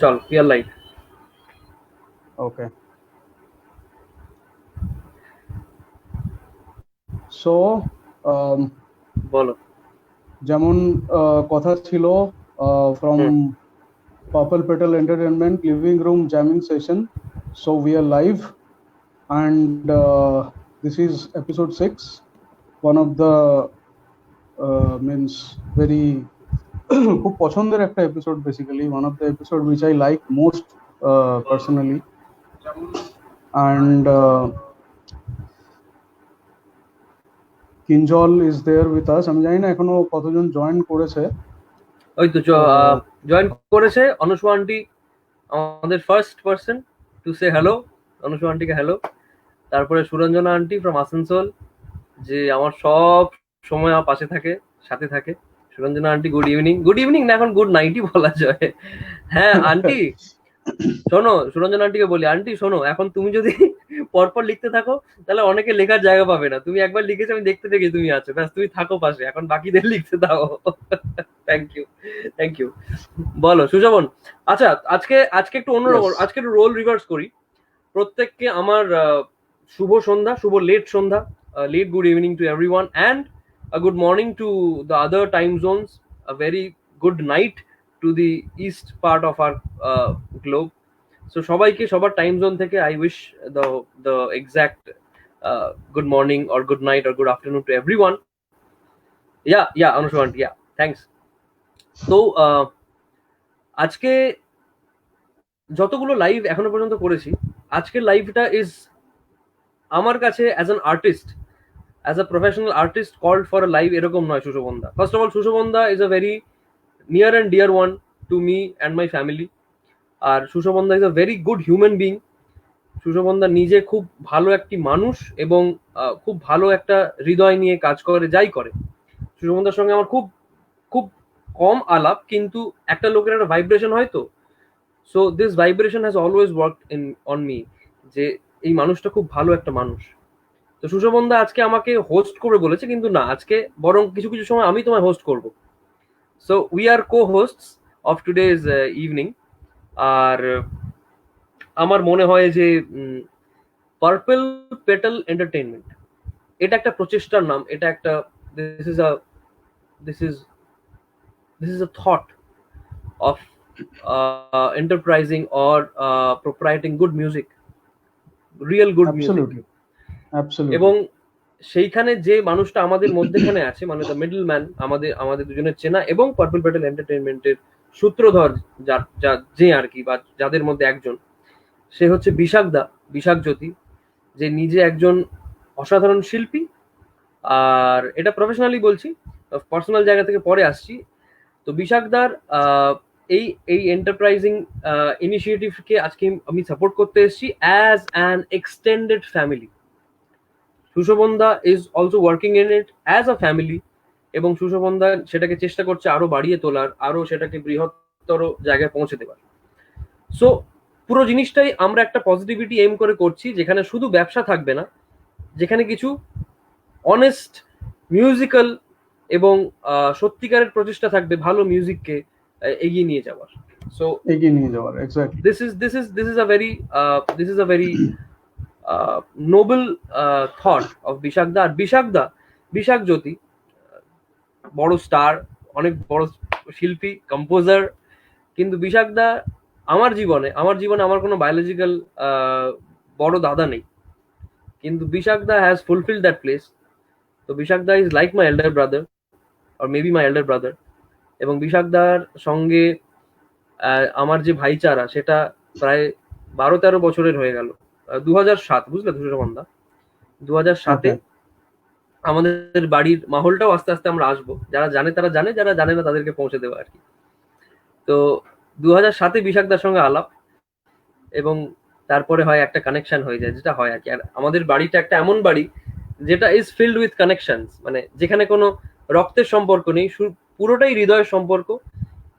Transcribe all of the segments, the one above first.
চল peer light. ওকে, so বলো। যেমন কথা ছিল from hmm. Purple Petal Entertainment living room jamming session. So we are live, and this is episode 6. One of the means very খুব পছন্দের একটা episode, basically one of the episode which I like most personally. And Kinjal is there with us. আমি জানি না এখনো কতজন join করেছে। ওই তো জয়েন করেছে অনুষ্মা আন্টি, আমাদের first person to say hello. Anushma আন্টিকে হ্যালো। তারপরে সুরঞ্জনা আন্টি ফ্রম আসানসোল, যে আমার সব সময় আমার পাশে থাকে, সাথে থাকে। Suranjana aunty good evening. Good evening না, এখন গুড নাইটই বলা যায়। হ্যাঁ আন্টি শোনো, সুরঞ্জনা আন্টিকে বলি, আন্টি শোনো, এখন তুমি যদি পরপর লিখতে থাকো তাহলে অনেকে লেখার জায়গা পাবে না। তুমি একবার লিখেছো, আমি দেখতে দেখি তুমি আছো, ব্যাস তুমি থাকো পাশে, এখন বাকিদের লিখতে দাও। Thank you, thank you. বলো সুশোভন। আচ্ছা, আজকে আজকে একটু অন্যরকম, Yes. আজকে একটু রোল রিভার্স করি। প্রত্যেককে আমার শুভ সন্ধ্যা, শুভ লেট সন্ধ্যা, late good evening to everyone, and good morning to the other time zones, a very good night to the east part of our globe. So সবাইকে সবার টাইম জোন থেকে I wish the exact good morning or good night or good afternoon to everyone. Yeah Anushman, yeah thanks. তো আজকে যতগুলো live এখনো পর্যন্ত করেছি, আজকের লাইভটা ইজ আমার কাছে as an artist, as a professional artist called for a live এরকম নয় সুশোভনদা। ফার্স্ট অফ অল সুশোভনদা is a very near and dear one to me and my family. আর সুশোভনদা is a very good human being. সুশোভনদা নিজে খুব ভালো একটি মানুষ এবং খুব ভালো একটা হৃদয় নিয়ে কাজ করে, যাই করে। সুশোভনদার সঙ্গে আমার খুব খুব কম আলাপ, কিন্তু একটা লোকের একটা ভাইব্রেশন হয় তো। So this vibration has always work in on me, যে এই মানুষটা খুব ভালো একটা মানুষ। তো সুশোভনদা আজকে আমাকে হোস্ট করে বলেছে, কিন্তু না, আজকে বরং কিছু কিছু সময় আমি তোমায় হোস্ট করব। So we are co hosts of today's evening. আর আমার মনে হয় যে পার্পল পেটাল এন্টারটেইনমেন্ট, এটা একটা প্রচেষ্টার নাম। এটা একটা this is a this is this is a thought of enterprising or proprieting good music, real good music. Absolutely. Absolutely. এবং সেইখানে যে মানুষটা আমাদের মধ্যেখানে আছে, মানে দ্য মিডল ম্যান, আমাদের আমাদের দুজনের চেনা এবং পার্পল পেটাল এন্টারটেইনমেন্টের সূত্রধর, যে আর কি, বা যাদের মধ্যে একজন, সে হচ্ছে বিশাখদা, বিশাখ জ্যোতি, যে নিজে একজন অসাধারণ শিল্পী। আর এটা প্রফেশনালি বলছি, পার্সোনাল জায়গা থেকে পরে আসছি। তো বিশাখদার এই এই এন্টারপ্রাইজিং ইনিশিয়েটিভকে আজকে আমি সাপোর্ট করতে এসেছি অ্যাজ অ্যান এক্সটেন্ডেড ফ্যামিলি। সুশোভনদা is also working in it as a family, এবং সুশোভনদা সেটাকে চেষ্টা করছে আরো বাড়িয়ে তোলার, আরো সেটাকে বৃহত্তর জায়গায় পৌঁছে দেওয়ার। সো পুরো জিনিসটাই আমরা একটা পজিটিভিটি এম করে করছি, যেখানে শুধু ব্যবসা থাকবে না, যেখানে কিছু অনেস্ট মিউজিক্যাল এবং সত্যিকারের প্রচেষ্টা থাকবে ভালো মিউজিককে এগিয়ে নিয়ে যাওয়ার। সো এগিয়ে নিয়ে যাওয়ার, exactly. This is a very noble thought of বিশাখদা। আর বিশাখদা, বিশাখ জ্যোতি, বড় স্টার, অনেক বড় শিল্পী, কম্পোজার, কিন্তু বিশাখদা আমার জীবনে আমার কোনো বায়োলজিক্যাল বড় দাদা নেই, কিন্তু বিশাখদা হ্যাজ ফুলফিল দ্যাট প্লেস। তো বিশাখদা is like my elder brother, or maybe my elder brother. এবং বিশাখদার সঙ্গে আমার যে ভাইচারা, সেটা প্রায় 12-13 বছরের হয়ে গেল। 2007, বুঝলে সুশোভনদা, 2007-এ আমাদের বাড়ির মাহলটাও আস্তে আস্তে আমরা আসবো, যারা জানে তারা জানে, যারা জানে না তাদেরকে পৌঁছে দেবো আর কি। তো 2007-এ বিশাখদার সঙ্গে আলাপ, এবং তারপরে হয় একটা কানেকশন হয়ে যায়, যেটা হয় আর কি। আর আমাদের বাড়িটা একটা এমন বাড়ি যেটা ইজ ফিল্ড উইথ কানেকশন, মানে যেখানে কোনো রক্তের সম্পর্ক নেই, পুরোটাই হৃদয়ের সম্পর্ক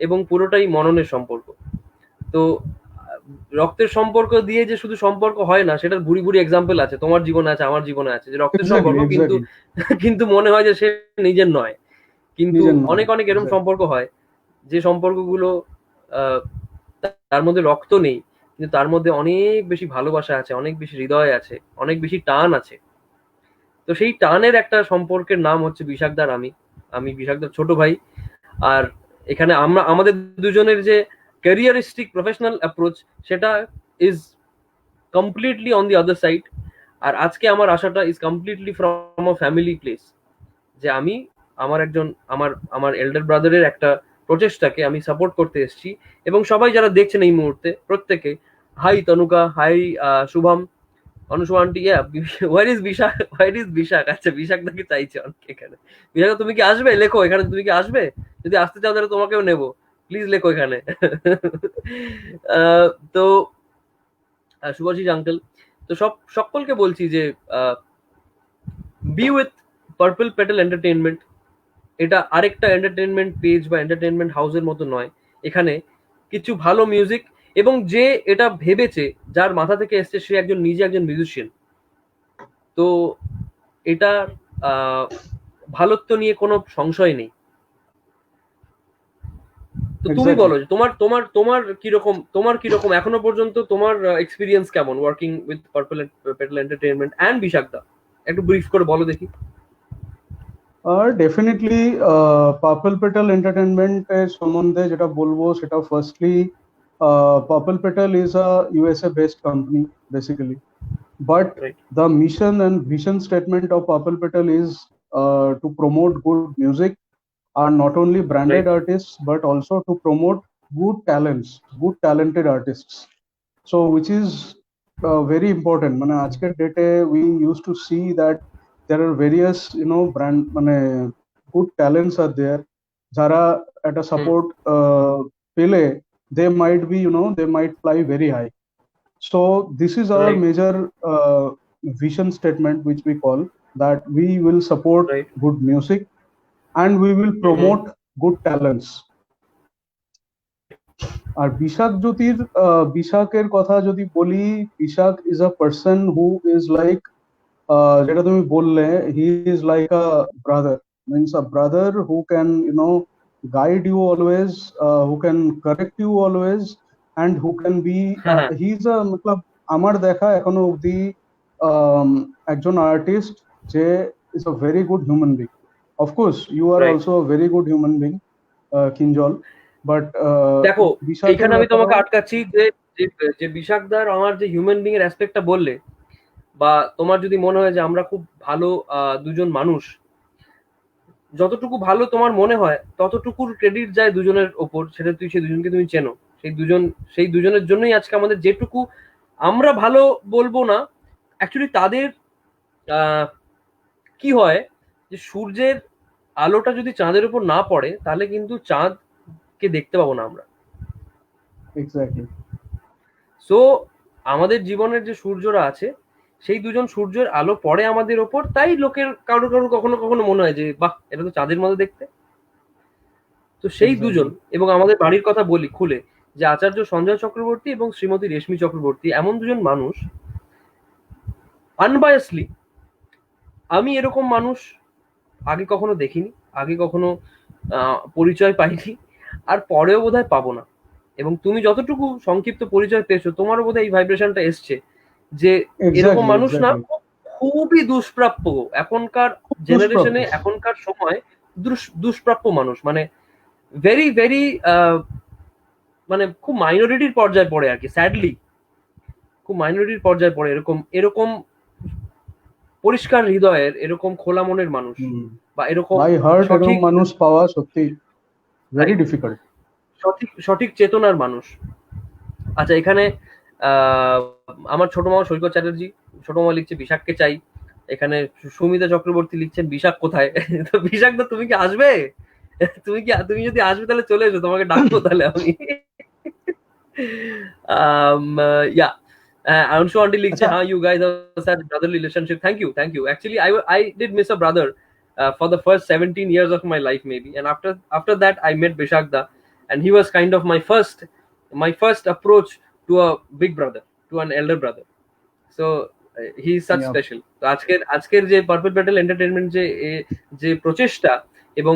এবং পুরোটাই মননের সম্পর্ক। তো রক্তের সম্পর্ক দিয়ে যে শুধু সম্পর্ক হয় না, সেটার ভুরি ভুরি এক্সাম্পল আছে, তোমার জীবনে আছে, আমার জীবনে আছে, যে রক্তের সম্পর্ক কিন্তু কিন্তু মনে হয় যে সে নিজের নয়। কিন্তু অনেক অনেক এরকম সম্পর্ক হয়, যে সম্পর্কগুলো তার মধ্যে রক্ত নেই, কিন্তু তার মধ্যে অনেক বেশি ভালোবাসা আছে, অনেক বেশি হৃদয় আছে, অনেক বেশি টান আছে। তো সেই টানের একটা সম্পর্কের নাম হচ্ছে বিশাখদার আমি। আমি বিশাখদার ছোট ভাই। আর এখানে আমরা আমাদের দুজনের যে ক্যারিয়ারিস্টিক প্রফেশনাল অ্যাপ্রোচ, সেটা is completely on the other side. আর আজকে আমার আশাটা is completely from a family place, যে আমি আমার একজন আমার আমার এল্ডার ব্রাদারের একটা প্রচেষ্টাকে আমি সাপোর্ট করতে এসেছি। এবং সবাই যারা দেখছেন এই মুহূর্তে, প্রত্যেকে, hi Tanuka, hi Shubham, Anushu aunty, where is Bishakh, where is Bishakh? আচ্ছা, বিশাখ নাকি চাইছে অনেক এখানে। বিশাখ, তুমি কি আসবে? লেখো এখানে, তুমি কি আসবে? যদি আসতে চাও তাহলে তোমাকেও নেবো, প্লিজ লেখো এখানে। তো শুভাশিস আঙ্কেল, তো সকলকে বলছি যে B with Purple Petal entertainment. এটা আরেকটা এন্টারটেনমেন্ট পেজ বা এন্টারটেনমেন্ট হাউসের মতো নয়। এখানে কিছু ভালো মিউজিক, এবং যে এটা ভেবেছে, যার মাথা থেকে এসছে, সে একজন নিজে একজন মিউজিশিয়ান। তো এটা ভালোত্ব নিয়ে কোনো সংশয় নেই। তো তুমি Exactly. বলো যে তোমার কিরকম এখনো পর্যন্ত তোমার এক্সপিরিয়েন্স কেমন working with Purple Petal Entertainment and বিশাখদা? একটু ব্রিফ করে বলো দেখি। Definitely, পার্পল পেটাল এন্টারটেনমেন্টের সম্বন্ধে যেটা বলবো সেটা firstly, purple petal is a USA based company basically, but right. the mission and vision statement of Purple Petal is to promote good music, and not only branded right. artists but also to promote good talents, good talented artists. So which is very important. মানে আজকের ডেটে we used to see that there are various brand মানে good talents are there, যারা একটা support পেলে they might be, they might fly very high. So this is our right. major vision statement, which we call that we will support right. good music and we will promote good talents. আর বিশাখ জ্যোতির বিশাখের কথা যদি বলি, Bishakh is a person who is like, যেটা তুমি বললে, he is like a brother, means a brother who can guide you always, who can correct you always, and who can be হ্যাঁ। he is a मतलब আমার দেখা এখনো অবধি একজন আর্টিস্ট যে is a very good human being. Of course you are right. also a very good human being, Kinjal, but দেখো, বিশাখের এইখানে আমি তোমাকে ব্যাপারে আটকাচ্ছি যে যে বিশাখদার আমার যে হিউম্যান বিং এর অ্যাসপেক্টটা বললে, বা তোমার যদি মনে হয় যে আমরা খুব ভালো দুজন মানুষ, যতটুকু ভালো তোমার মনে হয় ততটুকুর ক্রেডিট যায় দুজনের ওপর। সেটা সেই দুজনকে তুমি চেনো, সেই দুজনের জন্যই আজকে আমাদের যেটুকু আমরা ভালো বলবো না, অ্যাকচুয়ালি তাদের কি হয় যে সূর্যের আলোটা যদি চাঁদের উপর না পড়ে, তাহলে কিন্তু চাঁদকে দেখতে পাবো না আমরা। এক্স্যাক্টলি। সো আমাদের জীবনের যে সূর্যরা আছে, সেই দুজন সূর্যের আলো পড়ে আমাদের ওপর, তাই লোকের কারো কারো কখনো কখনো মনে হয় যে বাহ, এটা তো চাঁদের মতো দেখতে। তো সেই দুজন, এবং আমাদের বাড়ির কথা বলি খুলে, যে আচার্য সঞ্জয় চক্রবর্তী এবং শ্রীমতী রেশমি চক্রবর্তী, এমন দুজন মানুষ, আনবায়াসলি আমি এরকম মানুষ আগে কখনো দেখিনি, আগে কখনো পরিচয় পাইনি, আর পরেও বোধহয় পাবো না। এবং তুমি যতটুকু সংক্ষিপ্ত পরিচয় পেয়েছো, তোমারও বোধহয় এই ভাইব্রেশনটা এসছে যে এরকম এক্স্যাক্টলি মানুষ না এক্স্যাক্টলি খুবই দুষ্প্রাপ্য এখনকার জেনারেশনে, এখনকার সময় দুষ্প্রাপ্য মানুষ, মানে ভেরি ভেরি মানে খুব মাইনরিটির পর্যায়ে পড়ে আর কি, স্যাডলি খুব মাইনরিটির পর্যায়ে পড়ে এরকম এরকম পরিষ্কার হৃদয়ের, এরকম খোলা মনের মানুষ, বা এরকম বাই হার্ট এরকম সঠিক মানুষ পাওয়া সত্যি ভেরি ডিফিকাল্ট। সঠিক চেতনার মানুষ। আচ্ছা, এখানে আমার ছোট মামা সৈকত চ্যাটার্জি, ছোট মামা লিখছে বিশাখকে চাই। এখানে সুমিতা চক্রবর্তী লিখছেন বিশাখ কোথায়? তো বিশাখ দা, তুমি কি আসবে? তুমি যদি আসবে তাহলে চলে এসো, তোমাকে ডাকবো তাহলে আমি। ইয়া, Anshu aunty লিখছে, হ্যাঁ, you guys have such brotherly relationship. Thank you. Actually, I did miss a brother for the first 17 years of my life maybe, and after that I met Bishak da, and he was kind of my first approach to a big brother, to an elder brother. So he is such special. তো আজকের যে purple Petal entertainment যে প্রচেষ্টা, এবং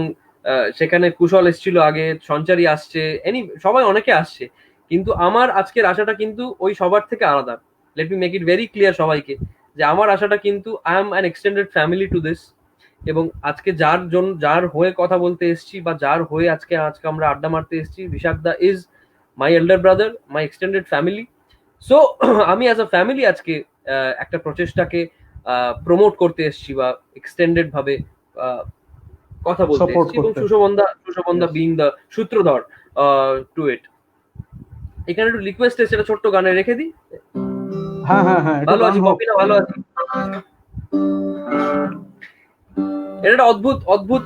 সেখানে কুশল এসেছিল আগে, সঞ্চারী আসছে, সবাই অনেকে আসছে, কিন্তু আমার আজকের আশাটা কিন্তু ওই সবার থেকে আলাদা। Let me make it very clear সবাইকে যে আমার আশাটা কিন্তু I am an extended family to this. এবং আজকে যার হয়ে কথা বলতে এসছি বা যার হয়ে আজকে আজকে আমরা আড্ডা মারতে এসছি, বিশাখদা is my elder brother, my extended family. So আমি অ্যাজ আ ফ্যামিলি আজকে একটা প্রচেষ্টাকে প্রমোট করতে এসছি বা এক্সটেন্ডেড ভাবে কথা বলতে Support এসছি, এবং করতে। সুশোভনদা Yes. বিং দ্য সূত্রধর টু ইট। এখানে একটু রিকোয়েস্ট এসে এটা ছোট্ট গানে রেখে দিই। হ্যাঁ হ্যাঁ হ্যাঁ, একটু ভালো গান আছি হোক। পপি, না ভালো আছি। এটা একটা অদ্ভুত অদ্ভুত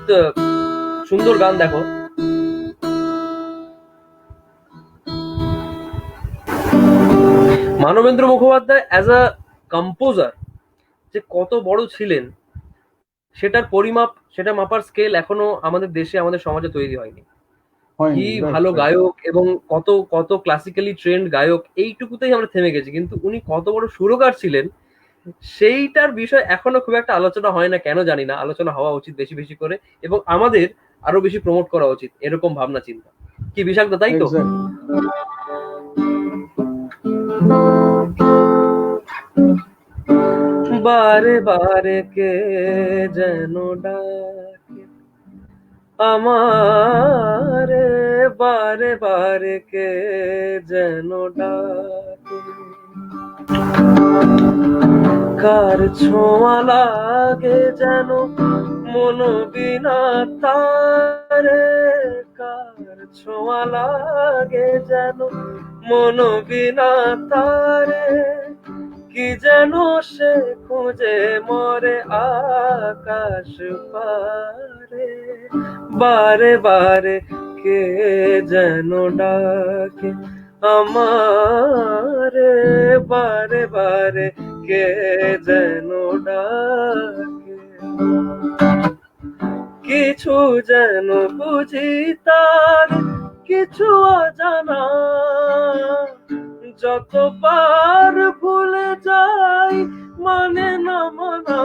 সুন্দর গান, দেখো। Manabendra Mukhopadhyay as a composer যে কত বড় ছিলেন, সেটার পরিমাপ, সেটা মাপার স্কেল এখনো আমাদের দেশে, আমাদের সমাজে তৈরি হয়নি। হয়নি, কি রাইট ভালো রাইট। গায়ক এবং কত কত ক্লাসিক্যালি ট্রেন্ড গায়ক, এইটুকুতেই আমরা থেমে গেছি। কিন্তু উনি কত বড় সুরকার ছিলেন সেইটার বিষয় এখনো খুব একটা আলোচনা হয় না, কেন জানি না। আলোচনা হওয়া উচিত বেশি বেশি করে, এবং আমাদের আরো বেশি প্রমোট করা উচিত এরকম ভাবনা চিন্তা। কি বিশাখদা, তাই তো? এক্স্যাক্টলি। বারে বারে কে যেন ডাকে আমারে, বারে বারে কে যেন ডাকে, কার ছোঁয়া লাগে যেন মন বিনা তারে, কার ছোঁয়া লাগে যেন মন বিনা তারে, কি যেন সে খুঁজে মরে আকাশ পারে, বারে বারে কে যেন ডাকে আমারে, বারে বারে কে যেন ডাকে, কিছু যেন বুঝি তার কিছু অজানা, যতবার ভুলে যাই মানে না মানা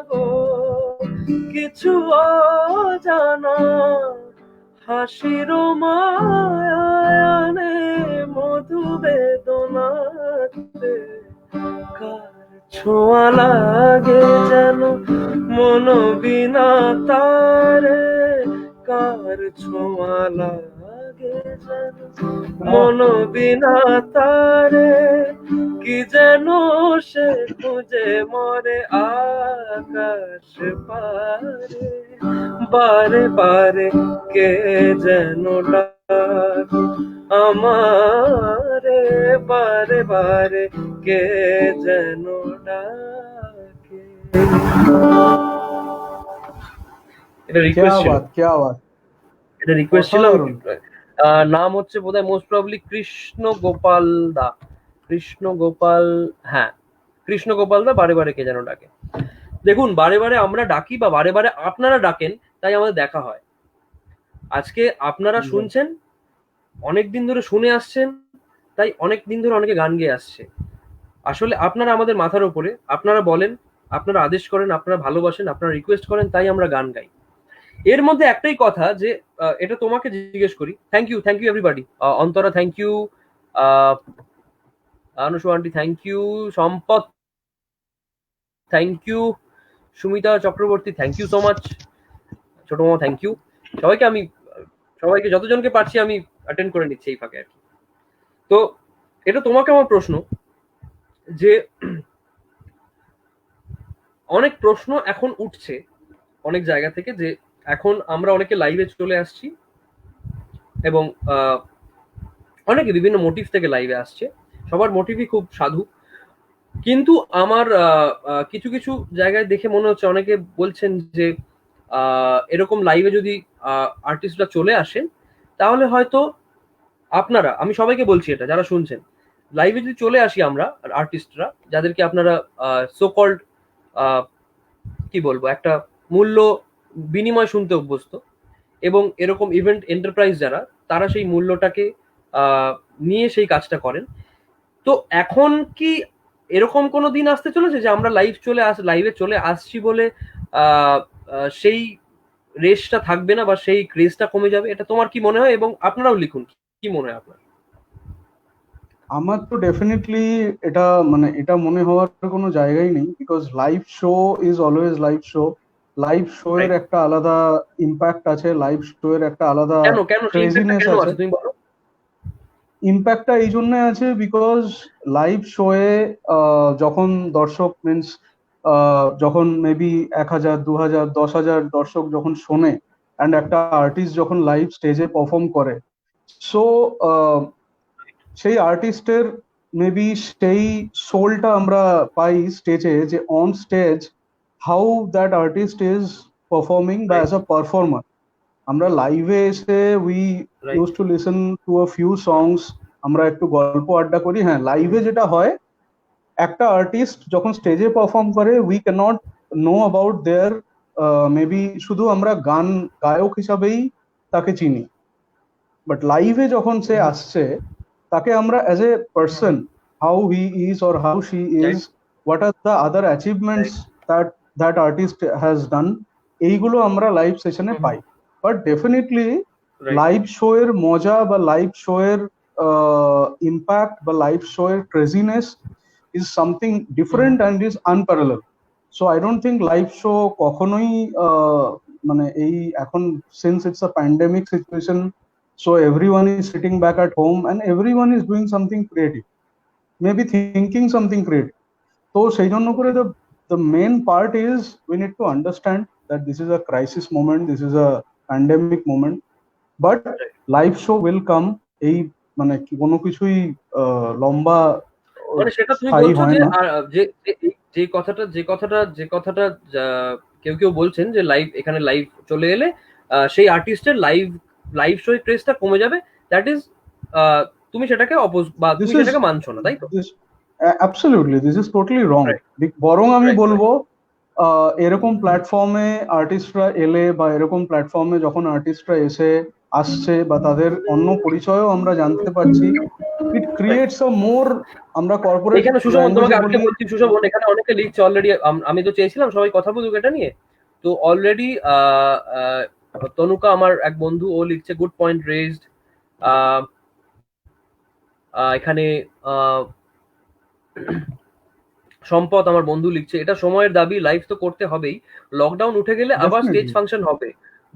গো, কিছু অজানা হাসির মায়ানে মধু বেদনাতে, কার ছোঁয়া লাগে যেন মন বিনা তারে, কার ছোঁয়া লাগে যেন মন বিনা তারে, কি যেন সে খুঁজে মরে আকাশ পারে, বারে বারে কে যেন ডাকে আমারে, বারে বারে কে যেন ডাকে। এটা क्या রিকোয়েস্ট ছিল, बात, क्या बात। এটা রিকোয়েস্ট ছিল। অসাধারণ। নাম হচ্ছে বোধহয় মোস্ট প্রবাবলি কৃষ্ণ গোপাল দা, কৃষ্ণ গোপাল, হ্যাঁ কৃষ্ণ গোপাল দা, বারে বারে কে যেন ডাকে। দেখুন, বারে বারে আমরা ডাকি বা বারে বারে আপনারা ডাকেন, তাই আমাদের দেখা হয়। আজকে আপনারা শুনছেন, অনেকদিন ধরে শুনে আসছেন, তাই অনেক দিন ধরে অনেকে গান গেয়ে আসছে। আসলে আপনারা আমাদের মাথার উপরে, আপনারা বলেন, আপনারা আদেশ করেন, আপনারা ভালোবাসেন, আপনারা রিকোয়েস্ট করেন, তাই আমরা গান গাই। এর মধ্যে একটাই কথা যে এটা তোমাকে জিজ্ঞেস করি। Thank you everybody. Antara thank you, Anushu aunty thank you, Sampad thank you, Sumita Chakraborty thank you so much, ছোট মামা থ্যাংক ইউ। সবাইকে যতজনকে পারছি আমি অ্যাটেন্ড করে নিচ্ছি এই ফাঁকে আর কি। তো এটা তোমাকে আমার প্রশ্ন, যে অনেক প্রশ্ন এখন উঠছে অনেক জায়গা থেকে, যে এখন আমরা অনেকে লাইভে চলে আসছি এবং অনেকে বিভিন্ন মোটিভ থেকে লাইভে আসছে, সবার মোটিভই খুব সাধু। কিন্তু আমার কিছু কিছু জায়গায় দেখে মনে হচ্ছে, অনেকে বলছেন যে এরকম লাইভে যদি আর্টিস্টরা চলে আসেন, তাহলে হয়তো আপনারা, আমি সবাইকে বলছি এটা যারা শুনছেন, লাইভে যদি চলে আসি আমরা আর্টিস্টরা, যাদেরকে আপনারা সো কল্ড কি বলবো, একটা মূল্য বিনিময় শুনতে অভ্যস্ত, এবং এরকম ইভেন্ট এন্টারপ্রাইজ যারা, তারা সেই মূল্যটাকে নিয়ে সেই কাজটা করেন। তো এখন কি এরকম কোনো দিন আসতে চলেছে যে আমরা লাইভে চলে আসছি বলে সেই রেসটা থাকবে না বা সেই ক্রেজটা কমে যাবে? এটা তোমার কি মনে হয়? এবং আপনারাও লিখুন কি মনে হয় আপনার। আমার তো ডেফিনেটলি এটা মানে এটা মনে হওয়ার কোনো জায়গাই নেই, because live show is always live show. Live show এর রাইট? একটা আলাদা ইম্প্যাক্ট আছে, লাইভ শো এর একটা আলাদা কেন কেন সেই ইম্প্যাক্টটা ক্রেজিনেস কেন আছে। আছে তুমি বলো? ইম্প্যাক্টটা এই জন্য আছে বিকজ লাইভ শোয়ে যখন দর্শক মিনস যখন মেবি 1,000, 2,000, 10,000 দর্শক যখন শোনে, অ্যান্ড একটা আর্টিস্ট যখন লাইভ স্টেজে পারফর্ম করে, সো সেই আর্টিস্টের মেবি সেই সোলটা আমরা পাই স্টেজে, যে on stage how that artist is performing বা রাইট, অ্যাজ আ পারফর্মার। আমরা লাইভে এসে we right. Use to listen to a few songs, আমরা একটু গল্প আড্ডা করি। হ্যাঁ, লাইভে যেটা হয়, একটা আর্টিস্ট যখন স্টেজে পারফর্ম করে we can't know about there, maybe শুধু আমরা গান গায়ক হিসাবেই তাকে চিনি, বাট লাইভে যখন সে আসছে তাকে আমরা as a person, how he is or how she is, right, what are the other achievements right, that that artist has done, এইগুলো আমরা লাইভ সেশনে পাই। But definitely right. Live show এর মজা বা লাইভ শো এর ইম্প্যাক্ট বা live show এর craziness is something different and is unparalleled. So I don't think live show কখনোই মানে এই এখন, since it's a pandemic situation, so everyone is sitting back at home and everyone is doing something creative, maybe thinking something creative. তো সেই জন্য করে the main part is we need to understand that this is a crisis moment, this is a pandemic moment, but live show will come. এই মানে কোনো কিছুই লম্বা মানে সেটা তুমি স্থায়ী বলছো হয় যে না। যে কথাটা কেউ কেউ বলছেন যে লাইভ, এখানে লাইভ চলে এলে সেই আর্টিস্টের লাইভ লাইভ শো ক্রেজটা কমে যাবে। দ্যাট ইজ, তুমি সেটাকে বা This তুমি is সেটাকে মানছো না, তাই তো? this absolutely, this is totally wrong. Right, বরং আমি রাইট, বলবো এরকম প্ল্যাটফর্মে আর্টিস্টরা এলে বা এরকম প্ল্যাটফর্মে যখন আর্টিস্টরা এসে আসছে বা তাদের অন্য পরিচয়ও আমরা জানতে পারছি, ইট রাইট। ক্রিয়েটস আ মোর, আমরা কর্পোরেট এখানে সুশোভন, তোমাকে ল্যাঙ্গুয়েজে আজকে বলি। বলছি সুশোভন, এখানে অনেকে লিখছে অলরেডি। আমি তো চেয়েছিলাম সবাই কথা বলুক এটা নিয়ে। তো অলরেডি তনুকা আমার এক বন্ধু, ও লিখছে গুড পয়েন্ট রেজড। এখানে আহ, সম্পদ আমার বন্ধু লিখছে এটা সময়ের দাবি, লাইভ তো করতে হবেই, লকডাউন উঠে গেলে আবার স্টেজ ডেফিনেটলি, ফাংশন হবে।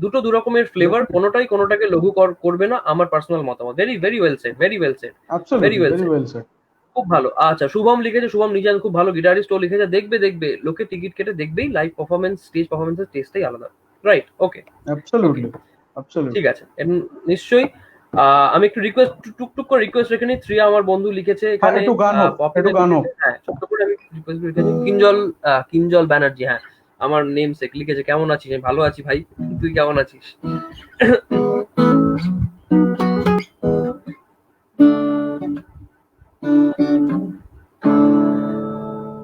দুটো দু রকমের ফ্লেভার, ডেফিনেটলি, কোনোটাই কোনোটাকে লঘু করবে না, আমার পার্সোনাল মতামত। Very very well said, very well said, very absolutely, well very said. Well said. খুব ভালো। আচ্ছা, শুভম লিখেছে, শুভম নিজান খুব ভালো গিটারিস্ট, ও লিখেছে দেখবে দেখবে লোকে টিকিট কেটে দেখবেই, লাইভ পারফরমেন্স স্টেজ পারফরমেন্সের টেস্টটাই আলাদা। রাইট, ওকে, ওকে, অ্যাবসলিউটলি, অ্যাবসলিউটলি। ঠিক আছে। নিশ্চয়ই। আমি একটু রিকোয়েস্ট, টুকটুক করে রিকোয়েস্ট রেখে নিই। শ্রিয়া আমার বন্ধু লিখেছে হ্যাঁ, এখানে, একটু গান হোক, একটু পপিতা গান হোক। লিখেছে, হ্যাঁ ছোট্ট করে আমি রিকোয়েস্ট রেখেছি। কিঞ্জল ব্যানার্জি, হ্যাঁ আমার নেম সেক, লিখেছে কেমন আছিস? আমি ভালো আছি ভাই, তুই কেমন আছিস?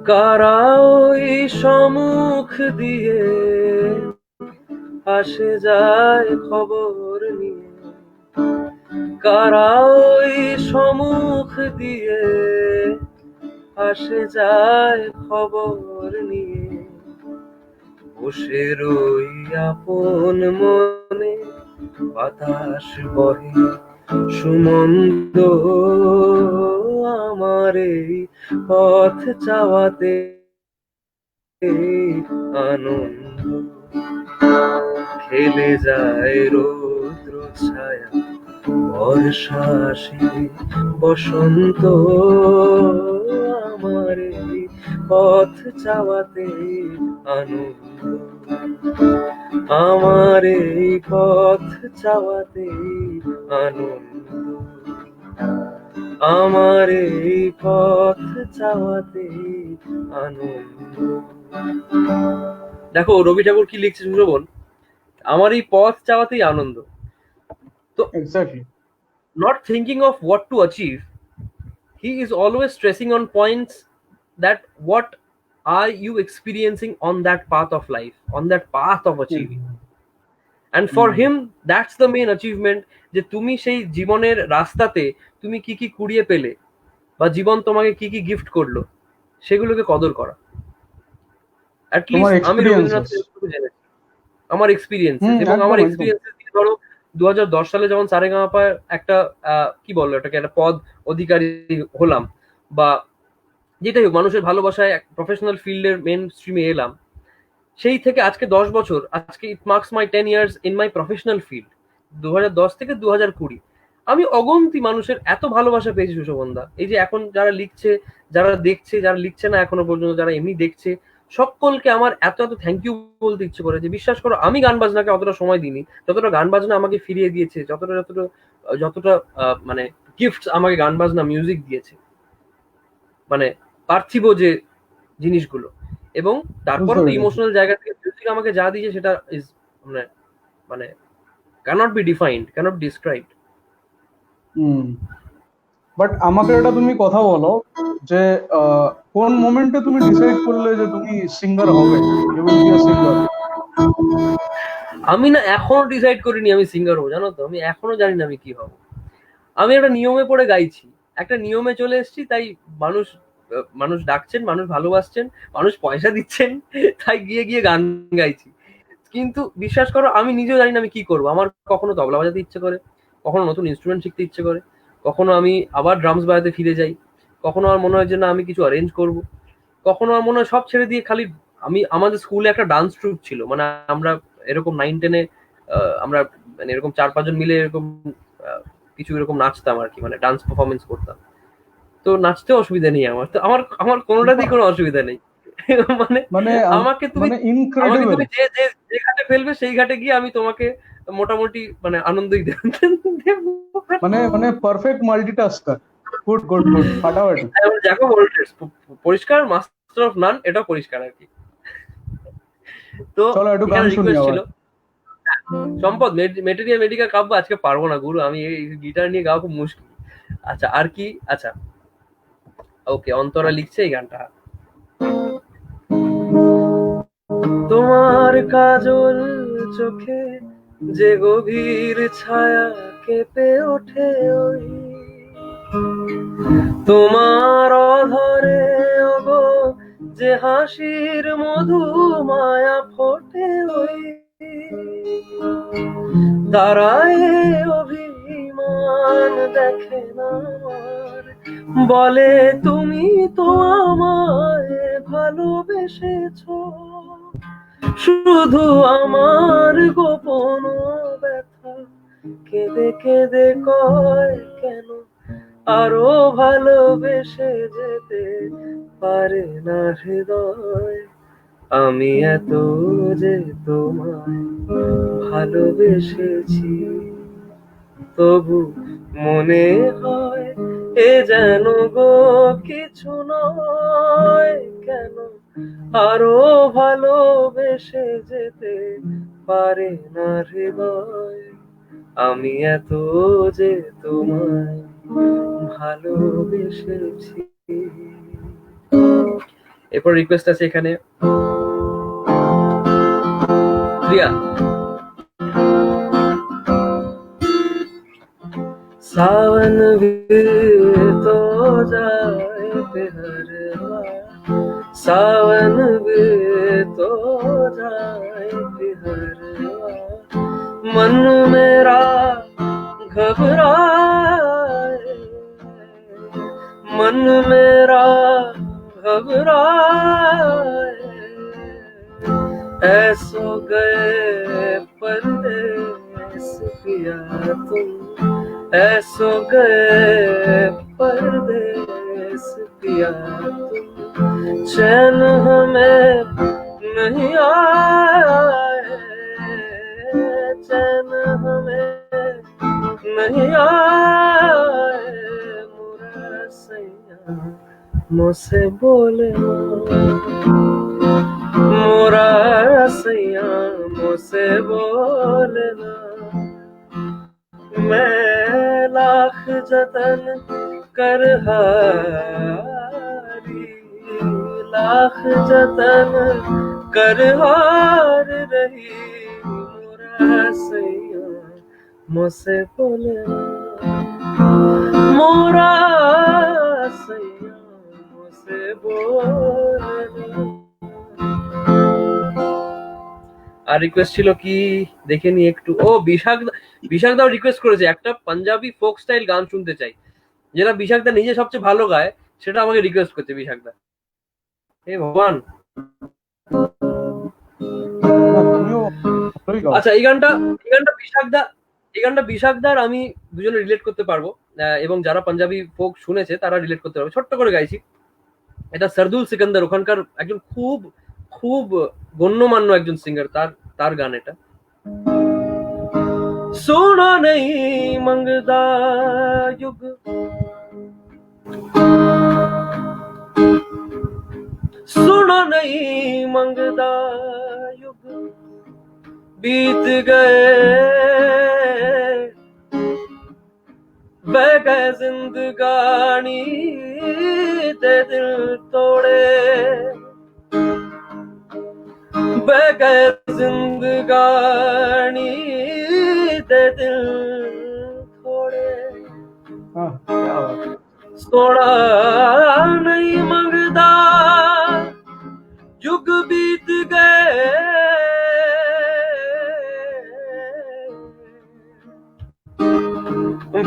কারা ওই সম্মুখ দিয়ে আসে যায় খবর নিয়ে, কারা ওই সম্মুখ দিয়ে আসে যায় খবর নিয়ে, বসে রই আপন মনে, বাতাস বহে সুমন্দ, আমার এই পথ চাওয়াতে আনন্দ, খেলে যায় রৌদ্র ছায়া, বর্ষা আসে বসন্ত, আমার এই পথ চাওয়াতে আনন্দ, আমার এই পথ চাওয়াতে আনন্দ, আমার এই পথ চাওয়াতে আনন্দ। দেখো রবি ঠাকুর কি লিখছে সুশোভন, আমার এই পথ চাওয়াতেই আনন্দ। তো exactly. not thinking of what to achieve, he is always stressing on points that what are you experiencing on that path of life, on that path of achieving. And for him that's the main achievement, যে তুমি সেই জীবনের রাস্তাতে তুমি কি কি কুড়িয়ে পেলে বা জীবন তোমাকে কি কি গিফট করলো সেগুলোকে কদর করা। তোমার অ্যাটলিস্ট আমি এক্সপিরিয়েন্সেস। রবীন্দ্রনাথের জেনেছি আমার এক্সপিরিয়েন্সেস, এবং আমার একদম, একদম। এক্সপিরিয়েন্সেস দিয়ে ধরো 2010 সালে যখন সারেগামাপার একটা কি বললো এটাকে, একটা পদ অধিকারী হলাম, বা যেটাই হোক মানুষের ভালোবাসায় প্রফেশনাল ফিল্ডের মেন স্ট্রিমে এলাম, সেই থেকে আজকে 10 বছর, আজকে it marks my 10 years in my professional field. 2010 থেকে 2020 আমি অগন্তি মানুষের এত ভালোবাসা পেয়েছি সুশোভনদা। এই যে এখন যারা লিখছে, যারা দেখছে, যারা লিখছে না এখনো পর্যন্ত, যারা এমনি দেখছে, সকলকে আমার এত এত থ্যাংক ইউ বলতে ইচ্ছে করে যে বিশ্বাস করো আমি গান বাজনাকে অতটা সময় দিইনি যতটা গান বাজনা আমাকে ফিরিয়ে দিয়েছে, যতটা যতটা যতটা মানে গিফট আমাকে গান বাজনা মিউজিক দিয়েছে, মানে পার্থিব যে জিনিসগুলো। এবং তারপর বুঝতে তো পেরেছি। ইমোশনাল জায়গা থেকে মিউজিক আমাকে যা দিয়েছে সেটা ইজ মানে মানে can't be defined, can't described. But আমাকে একটা তুমি কথা বলো যে কোন মোমেন্টে তুমি ডিসাইড করলে যে তুমি সিঙ্গার হবে, you will be a singer? আমি না এখনো ডিসাইড করিনি আমি সিঙ্গার হবো, জানো তো, আমি এখনো জানি না আমি কি হব। আমি একটা নিয়মে পড়ে গাইছি, একটা নিয়মে চলে এসেছি, তাই মানুষ মানুষ ডাকছেন, মানুষ ভালোবাসছেন, মানুষ পয়সা দিচ্ছেন, তাই গিয়ে গিয়ে গান গাইছি। কিন্তু বিশ্বাস করো আমি নিজেও জানি না আমি কি করবো। আমার কখনো তবলা বাজাতে ইচ্ছে করে, কখনো নতুন ইনস্ট্রুমেন্ট শিখতে ইচ্ছে করে, কখনো আমি আবার ড্রামস বাজাতে ফিরে যাই, কখনো আমার মনে হয় যে না আমি কিছু অ্যারেঞ্জ করব, কখনো আমার মনে হয় সব ছেড়ে দিয়ে খালি আমি, আমাদের স্কুলে একটা ডান্স ট্রুপ ছিল, মানে আমরা এরকম 9-10-এ আমরা মানে এরকম 4-5 জন মিলে এরকম কিছু এরকম নাচতাম আর কি, মানে ডান্স পারফরমেন্স করতাম। তো নাচতে অসুবিধা নেই আমার, তো আমার আমার কোনোটাতেই কোনো অসুবিধা নেই। মানে মানে আমাকে তুমি মানে আমাকে ইনক্রেডিবল। তুমি যে যে যে ঘাটে ফেলবে সেই ঘাটে গিয়ে আমি তোমাকে মোটামুটি মানে আনন্দই দেবো। মানে মানে perfect multitasker. Good good good, ফাটাফাটি। দেখো পরিষ্কার মাস্টার অফ নান, এটা পরিষ্কার আর কি। তো চলো একটু গান এখানে শুনি রিকোয়েস্ট আবার। ছিল সম্পদ মেটেরিয়া মেডিকা কাব্য আজকে পারবো না গুরু, আমি এই গিটার নিয়ে গাওয়া খুব মুশকিল। আচ্ছা আর কি, আচ্ছা ওকে, অন্তরা লিখছে এই গানটা। তোমার কাজল চোখে যে গভীর ছায়া কেঁপে ওঠে ওই, তোমার অধরে ওগো যে হাসির মধু মায়া ফোটে ওই, দাঁড়ায় অভিমান দেখে না আমার, বলে তুমি তো আমায় ভালোবেসেছো, শুধু আমার গোপন ব্যথা কেঁদে কেঁদে কয় কেন আরো ভালোবেসে যেতে পারে না হৃদয়, আমি এত যে তোমায় ভালোবেসেছি, তবু মনে হয় এ যেন গো কিছু নয়, কেন আরো ভালোবেসে যেতে পারে না হৃদয়, আমি এত যে তোমায় ভালোবেসেছি। এরপর রিকোয়েস্ট আছে এখানে প্রিয়া। सावन भी तो जाए पिहरवा, सावन भी तो जाए पिहरवा, मन मेरा घबराए, मन मेरा घबराए, ऐसो गए परदेस पिया तुम, ऐसो गए परदेस पिया तुम, चैन हमें नहीं आए, चैन हमें नहीं आए, मोरा सैया मुझसे बोले, मोरा सैया मुझसे बोले ना, मैं लाख जतन कर हारी, लाख जतन कर हार रही, मोरा सैया मुझसे बोले, मोरा सैया मुझसे बोले। আর রিকোয়েস্ট ছিল কি দেখে নি একটু, ও বিশাখদাও রিকোয়েস্ট করেছে একটা পাঞ্জাবি ফোক স্টাইল গান শুনতে চাই, যেটা বিশাখদা নিজে সবচেয়ে ভালো গায়, সেটা আমাকে রিকোয়েস্ট করছে বিশাখদা। হে ভগবান। আচ্ছা, এই গানটা বিশাখদার আমি দুজনে রিলেট করতে পারবো, এবং যারা পাঞ্জাবি ফোক শুনেছে তারা রিলেট করতে পারবে। ছোট্ট করে গাইছি। এটা সরদুল সিকান্দার, ওখানকার একজন খুব খুব গণ্যমান্য একজন সিঙ্গার, তার গান এটা। सोना नहीं मंगदा युग, सोना नहीं मंगदा युग, बीत गए बह गए जिंदगानी ते दिल तोड़े, बह गए जिंदगानी ते दिल थोड़े, सोना नहीं मंगदा युग बीत गए,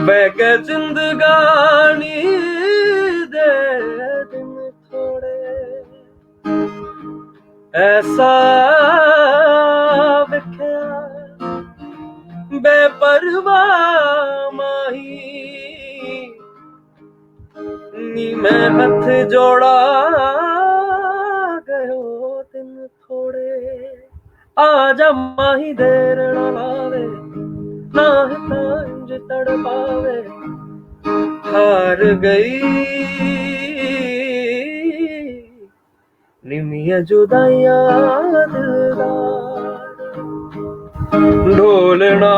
बह गए जिंदगानी दे दिन थोड़े, ऐसा विख्या बेपरवाह माही, नी मैं हथ जोड़ा गयो दिन थोड़े, आजा माही देर ना लावे, ना तांज तड़पावे, हार गई निमिया जुदाइया दिलदार, ढोलना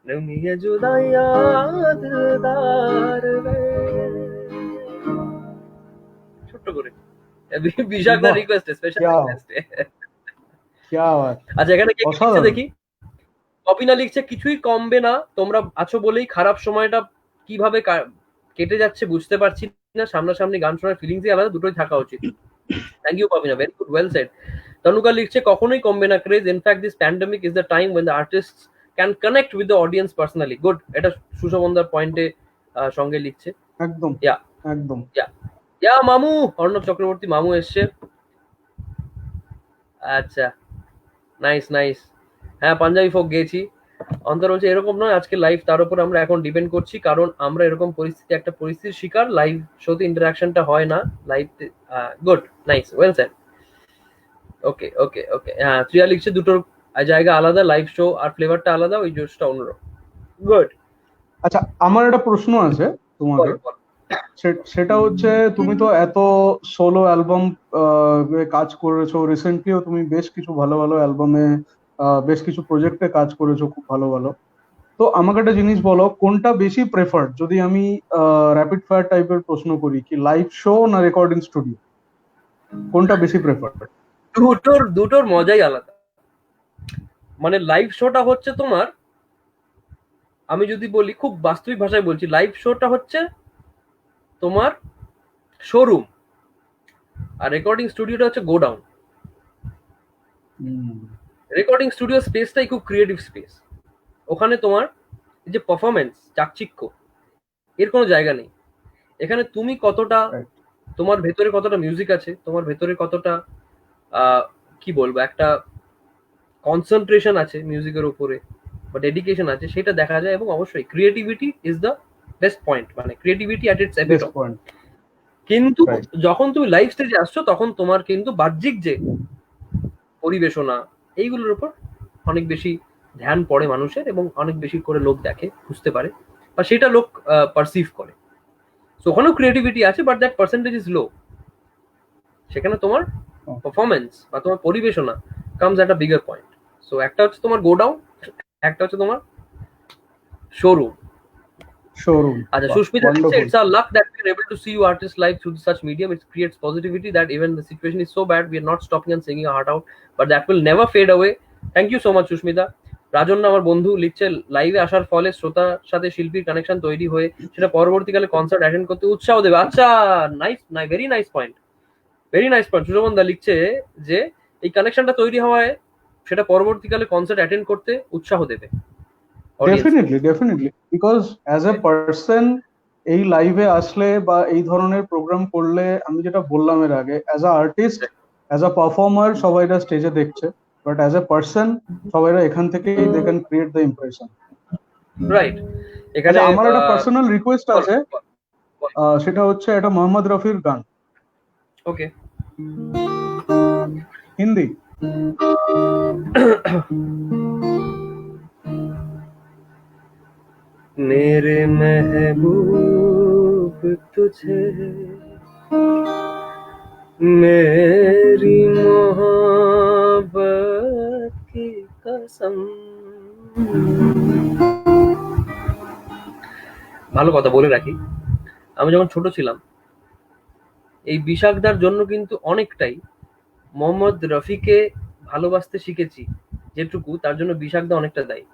निमिया जुदाइया दिलदार रे। ছোট্ট করে বিশাখদা রিকোয়েস্ট, স্পেশাল রিকোয়েস্ট। क्या बात। আচ্ছা, এখানে কে লিখছে দেখি। কপিনা লিখছে, কিছুই কমবে না, তোমরা আছো বলেই খারাপ সময়টা কিভাবে কেটে যাচ্ছে বুঝতে পারছি না, সামনাসামনি গান শোনার ফিলিংসই আলাদা, দুটোই থাকা উচিত। Thank you Kopina, very good, well said. Tanuka লিখছে, কখনোই কমবে না craze, in fact this pandemic is the time when the artists can connect with the audience personally. Good, এটা সুশোভনদার পয়েন্টে সঙ্গে লিখছে। একদম ইয়া একদম ইয়া মামু, অর্ণব চক্রবর্তী মামু এসছে। আচ্ছা, নাইস নাইস। হ্যাঁ, পাঞ্জাবি ফোক গেছি। অন্তর বলছে এরকম নয়, আজকে লাইভ তার উপর আমরা এখন ডিপেন্ড করছি, কারণ আমরা এরকম একটা পরিস্থিতির শিকার, লাইভ শোতে ইন্টারাকশনটা হয় না লাইভ। Good, nice, well said. Okay okay okay. হ্যাঁ, প্রিয়া লিখছে, দুটোর জায়গা আলাদা, লাইভ শো আর ফ্লেভারটা আলাদা, ওই জোশটা অন্যরকম। গুড। আচ্ছা, আমার একটা প্রশ্ন আছে তোমাকে, সেটা হচ্ছে তুমি তো এত সোলো অ্যালবাম কাজ করেছো, রিসেন্টলিও তুমি বেশ কিছু ভালো ভালো অ্যালবামে, বেশ কিছু প্রজেক্টে কাজ করেছো, খুব ভালো ভালো। তো আমাকে একটা জিনিস বলো, কোনটা বেশি প্রেফার্ড, যদি আমি র্যাপিড ফায়ার টাইপের প্রশ্ন করি, কি লাইভ শো না রেকর্ডিং স্টুডিও, কোনটা বেশি প্রেফার্ড? দুটোর মজাই আলাদা। মানে লাইভ শোটা হচ্ছে তোমার, আমি যদি বলি খুব বাস্তবিক ভাষায় বলছি, লাইভ শোটা হচ্ছে তোমার শোরুম, আর রেকর্ডিং স্টুডিওটা হচ্ছে গোডাউন। রেকর্ডিং স্টুডিও স্পেসটাই খুব ক্রিয়েটিভ স্পেস, ওখানে তোমার যে পারফরমেন্স, চাকচিক্য, এর কোনো জায়গা নেই। এখানে তুমি কতটা, তোমার ভেতরে কতটা মিউজিক আছে, তোমার ভেতরে কতটা কি বলবো, একটা কনসেন্ট্রেশন আছে মিউজিকের উপরে বা ডেডিকেশন আছে, সেটা দেখা যায়। এবং অবশ্যই creativity is the best point, মানে ক্রিয়েটিভিটি অ্যাট ইটস এপিটম। কিন্তু যখন তুমি লাইভ স্টেজে আসছো, তখন তোমার কিন্তু বাহ্যিক যে পরিবেশনা, এইগুলোর উপর অনেক বেশি ধ্যান পড়ে মানুষের, এবং অনেক বেশি করে লোক দেখে, বুঝতে পারে, বা সেটা লোক পারসিভ করে। সো ওখানেও ক্রিয়েটিভিটি আছে, but that percentage is low. সেখানে তোমার পারফরমেন্স বা তোমার পরিবেশনা comes at a bigger point. So একটা হচ্ছে তোমার গোডাউন, একটা হচ্ছে তোমার শোরুম। আচ্ছা, সুস্মিতা লিখছে, it's our luck that we are able to see you artists live through such medium. It creates positivity that even the situation is so bad, we are not stopping and singing our heart out, but that will never fade away. Thank you so much, Susmita. রাজন্য আমার বন্ধু লিখছে, লাইভে আসার ফলে শ্রোতার সাথে শিল্পীর connection তৈরি হয়ে সেটা পরবর্তীকালে কনসার্ট অ্যাটেন্ড করতে উৎসাহ দেবে। আচ্ছা, nice, very nice point. Very nice point. Sushovan da লিখছে যে এই কানেকশনটা তৈরি হওয়ায় সেটা পরবর্তীকালে কনসার্ট অ্যাটেন্ড করতে উৎসাহ দেবে audience. Definitely because as a person এই লাইভে আসলে বা এই ধরনের প্রোগ্রাম করলে, আমি যেটা বললাম এর আগে, as a artist, as a performer সবাইরা স্টেজে দেখছে, বাট অ্যাজ এ পার্সন সবাইরা এখান থেকেই they can create the impression. Right. এখানে আচ্ছা, আমার একটা পার্সোনাল রিকোয়েস্ট আছে, সেটা হচ্ছে একটা মোহাম্মদ রফির গান, ওকে হিন্দি। मेरे महबूब तुझे मेरी मोहब्बत की कसम। ভালো কথা বলে রাখি, আমি যখন ছোট ছিলাম এই বিশাখদার জন্য কিন্তু অনেকটাই মোহাম্মদ রফিকে ভালোবাসতে শিখেছি, যেটুকু তার জন্য বিশাখদা অনেকটা দায়ী।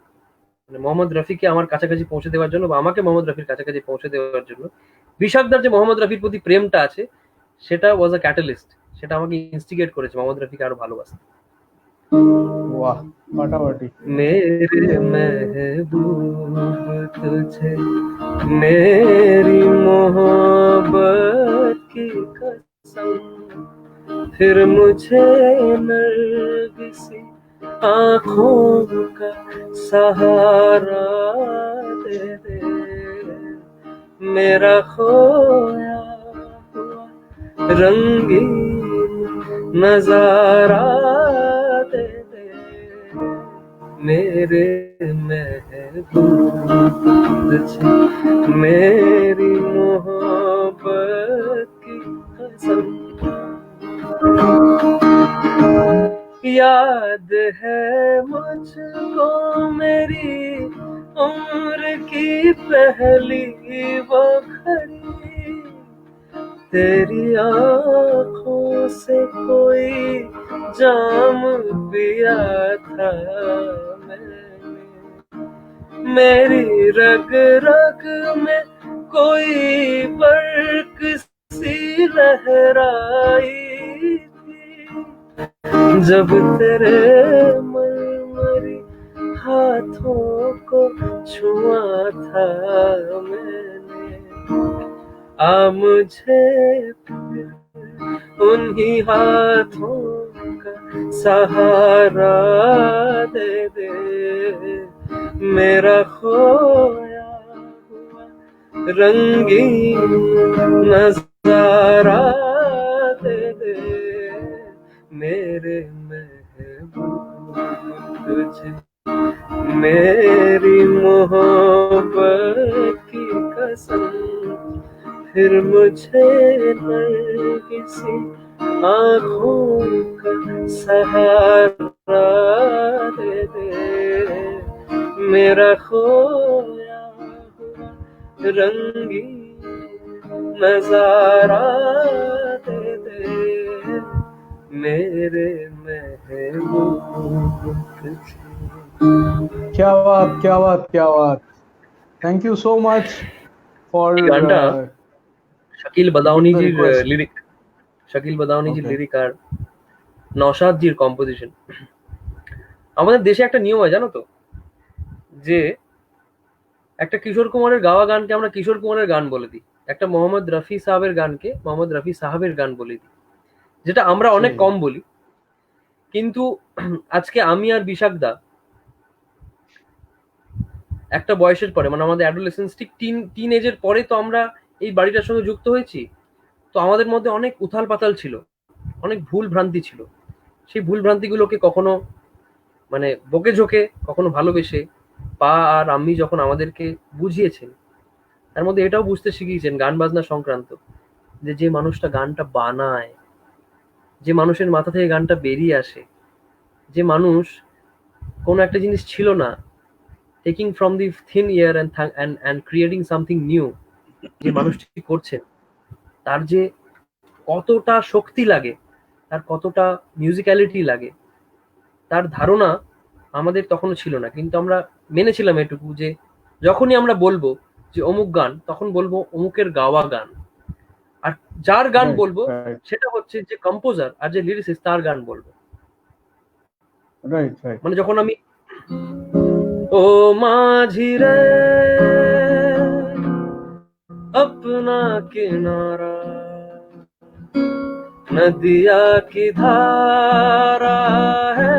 মানে মোহাম্মদ রফিকে আমার কাছাকাছি পৌঁছে দেওয়ার জন্য বা আমাকে মোহাম্মদ রফির কাছাকাছি পৌঁছে দেওয়ার জন্য বিশাখদার যে মোহাম্মদ রফির প্রতি প্রেমটা আছে সেটা ওয়াজ আ ক্যাটালিস্ট, সেটা আমাকে ইনস্টিগেট করেছে মোহাম্মদ রফিকে আরো ভালোবাসতে। वाह, फाटाफाटी। मेरे महबूब तुझे मेरी मोहब्बत की कसम, फिर मुझे नरगिसी आंखों का सहारा दे दे, मेरा खोया हुआ रंगीन नजारा दे दे, मेरे महबूब तुझे मेरी मोहब्बत की कसम। याद है मुझको मेरी उम्र की पहली वो घड़ी, तेरी आंखों से कोई जाम पिया था मैंने, मेरी रग रग में कोई बर्क सी लहराई थी, जब तेरे मरमरी हाथों को छुआ था मैंने, आ मुझे उन्हीं हाथों का सहारा दे दे, मेरा खोया हुआ रंगीन नजारा दे दे, मेरे महबूब तुझे मेरी मोहब्बत की कसम, फिर मुझे किसी आंखों का सहारा दे दे, मेरा खोया हुआ रंगीन नजारा दे दे, मेरे महबूब तुझे। क्या बात, क्या बात, क्या बात। Thank you so much for গানটা শাকিল বাদাউনিজির request. লিরিক, শাকিল বাদাউনিজির Okay. লিরিক আর নওশাদজির কম্পোজিশন। আমাদের দেশে একটা নিয়ম হয় জানো তো, যে একটা কিশোর কুমারের গাওয়া গানকে আমরা কিশোর কুমারের গান বলে দিই, একটা মোহাম্মদ রফি সাহেবের গানকে মোহাম্মদ রফি সাহেবের গান বলে দিই, যেটা আমরা অনেক কম বলি। কিন্তু আজকে আমি আর বিশাখদা একটা বয়সের পরে, মানে আমাদের অ্যাডোলেসেন্স ঠিক টিন এজের পরে তো আমরা এই বাড়িটার সঙ্গে যুক্ত হয়েছি। তো আমাদের মধ্যে অনেক উথাল পাতাল ছিল, অনেক ভুল ভ্রান্তি ছিল। সেই ভুল ভ্রান্তিগুলোকে কখনো মানে বকে ঝোঁকে, কখনো ভালোবেসে পা আর আম্মি যখন আমাদেরকে বুঝিয়েছেন, তার মধ্যে এটাও বুঝতে শিখিয়েছেন গান বাজনা সংক্রান্ত, যে যে মানুষটা গানটা বানায়, যে মানুষের মাথা থেকে গানটা বেরিয়ে আসে, যে মানুষ কোনো একটা জিনিস ছিল না, taking from the thin air and creating something new, যে মানুষটি করছেন তার যে কতটা শক্তি লাগে, তার কতটা মিউজিক্যালিটি লাগে, তার ধারণা আমাদের তখনও ছিল না। কিন্তু আমরা মেনেছিলাম এটুকু যে যখনই আমরা বলবো যে অমুক গান, তখন বলবো অমুকের গাওয়া গান। আর যার গান Right, বলবো right, সেটা হচ্ছে যে কম্পোজার আর যে লিরিসিস্ট তার গান বলবো। right, right. মানে যখন আমি ও মাঝি রে अपना किनारा नदिया की धारा है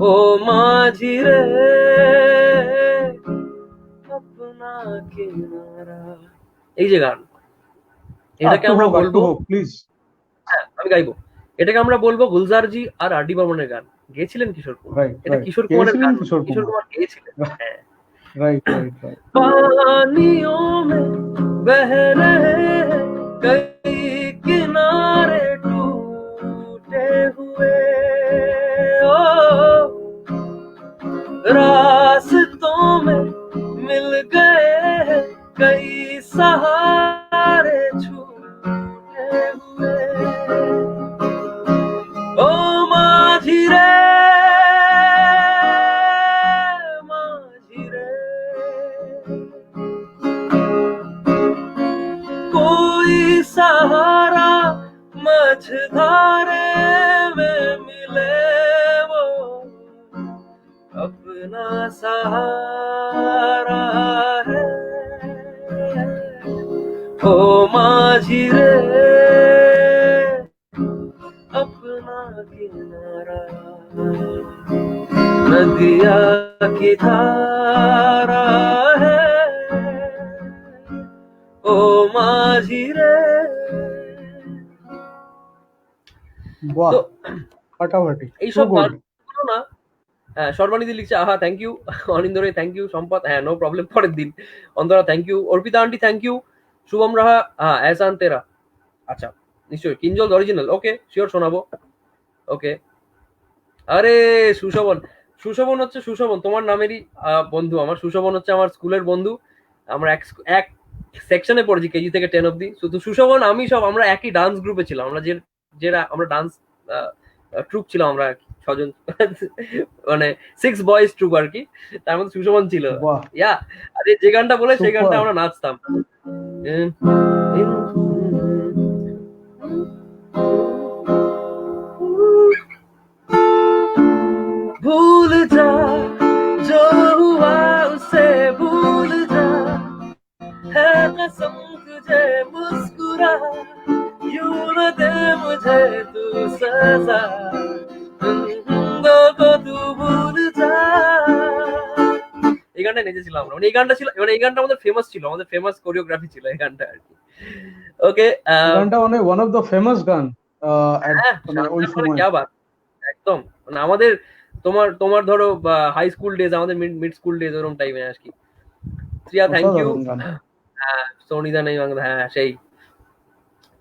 ओ माझी रे अपना किनारा, এই যে গান, এটাকে আমরা বলবো, প্লিজ। হ্যাঁ আমি গাইবো, এটাকে আমরা বলবো গুলজারজি আর আর ডি বর্মনের গান। গেয়েছিলেন কিশোর কুমার, রাইট, এটা রাইট। কিশোর কুমারের গান, কিশোর কিশোর কুমার। কুমার গেয়েছিলেন। হ্যাঁ, राइट राइट राइट। पानियों में बह रहे हैं कई किनारे टूटे हुए, ओ रास्तों में मिल गए हैं कई सहारे छूटे हुए, ओ माझी रे माझी रे कोई सहारा मझधारे में मिले वो अपना सहारा है, ओ माझी रे अपना किनारा नदिया की धारा है, ও মাঝি রে। বাহ, তো ফাটাফাটি, এইসব গানগুলো না, হ্যাঁ সর্বানিধি লিখছে আহা থ্যাংক ইউ, অনিন্দরে থ্যাংক ইউ, সম্পদ হ্যাঁ নো প্রবলেম, পরের দিন, Antara thank you, Arpita aunty thank you, Shubham Raha হ্যাঁ এহসান তেরা, আচ্ছা নিশ্চয়ই কিঞ্জল অরিজিনাল, ওকে শিওর শোনাবো, ওকে। আরে সুশোভন, সুশোভন হচ্ছে সুশোভন তোমার নামেরই বন্ধু আমার, সুশোভন হচ্ছে আমার স্কুলের বন্ধু, আমরা এক সেকশনে পড়েছি কেজি থেকে 10 অব্দি, শুধু সুশোভন আমি সব আমরা একই ডান্স গ্রুপে ছিলাম, আমরা যেটা আমরা ডান্স ট্রুপ ছিলাম আমরা আর কি, 6 জন মানে 6 বয়েজ ট্রুপ আর কি, তার মধ্যে সুশোভন ছিল। ইয়া আরে যে গানটা বলে সেই গানটা আমরা নাচতাম, भूल जा जो हुआ उसे भूल जा, है कसम तुझे मुस्कुरा, यूं न दे मुझे तू सजा, को तू भूल जा। এই গানটা নেচেছিলাম আমরা, মানে এই গানটা ছিল, মানে এই গানটা আমাদের ফেমাস ছিল, আমাদের ফেমাস কোরিওগ্রাফি ছিল এই গানটা আর কি। ওকে গানটা মানে ওয়ান অফ দ্য ফেমাস গান ওই সময়, কি বাত একদম, মানে আমাদের তোমার ধরো হাই স্কুল ডেজ, আমাদের মিড স্কুল ডেজ ওরকম টাইমে আর কি। শ্রিয়া থ্যাংক ইউ, হ্যাঁ সোনিদা নেই বাংলা, হ্যাঁ সেই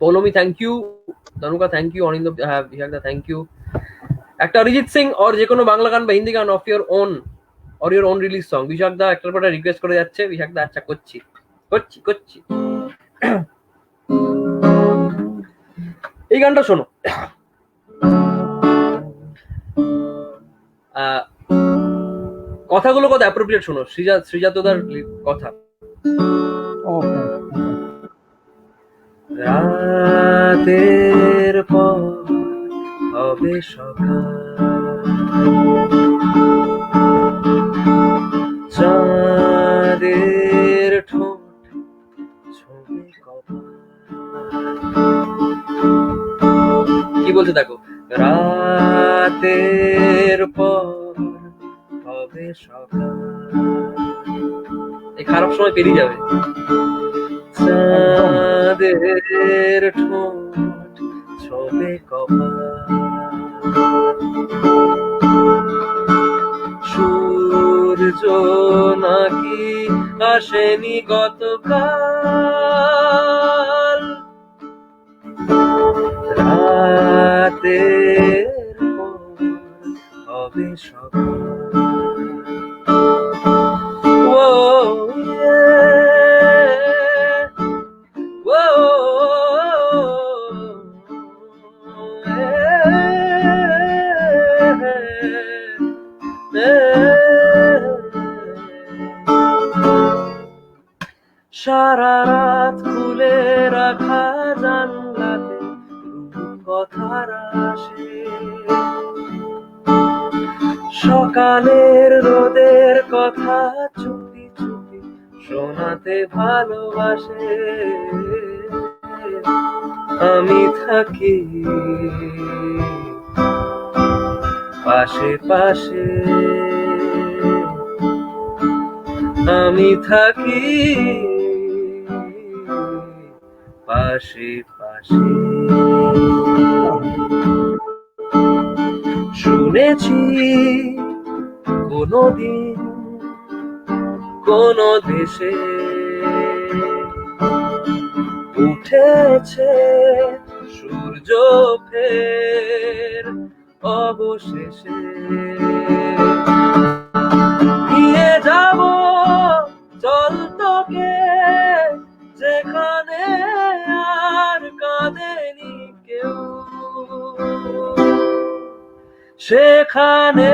Poulami thank you, Tanuka thank you, Anindo হ্যাঁ বিশাখদা থ্যাংক ইউ। একটা অরিজিৎ সিং অর যে কোনো বাংলা গান বা হিন্দি গান of your own or your own release song, বিশাখদা একটার পর রিকোয়েস্ট করে যাচ্ছে, বিশাখদা আচ্ছা করছি করছি করছি। এই গানটা শোনো, কথাগুলো কত অ্যাপ্রোপ্রিয়েট শোনো, শ্রীজাতদার কথা। রাতের পর হবে সকাল, চাঁদের ঠোঁট ছবি কপাল, কি বলছে দেখো, রাতের পর হবে সকাল, এই খারাপ সময় পেরিয়ে যাবে, চাঁদের ঠোঁট ছবে কপাল, সূর্য নাকি আসেনি গতকাল, রাতের পর হবে সকাল, সারা রাত খুলে রাখা জানলাতে কথার আসে, সকালের রোদের কথা চুপি চুপি শোনাতে ভালোবাসে। আমি থাকি পাশে পাশে, আমি থাকি পাশে পাশে। শুনেছি কোনদিন কোন দেশে উঠেছে সূর্য ফের অবশেষে, নিয়ে যাব চল তোকে যেখানে আর কাঁদেনি কেউ, সেখানে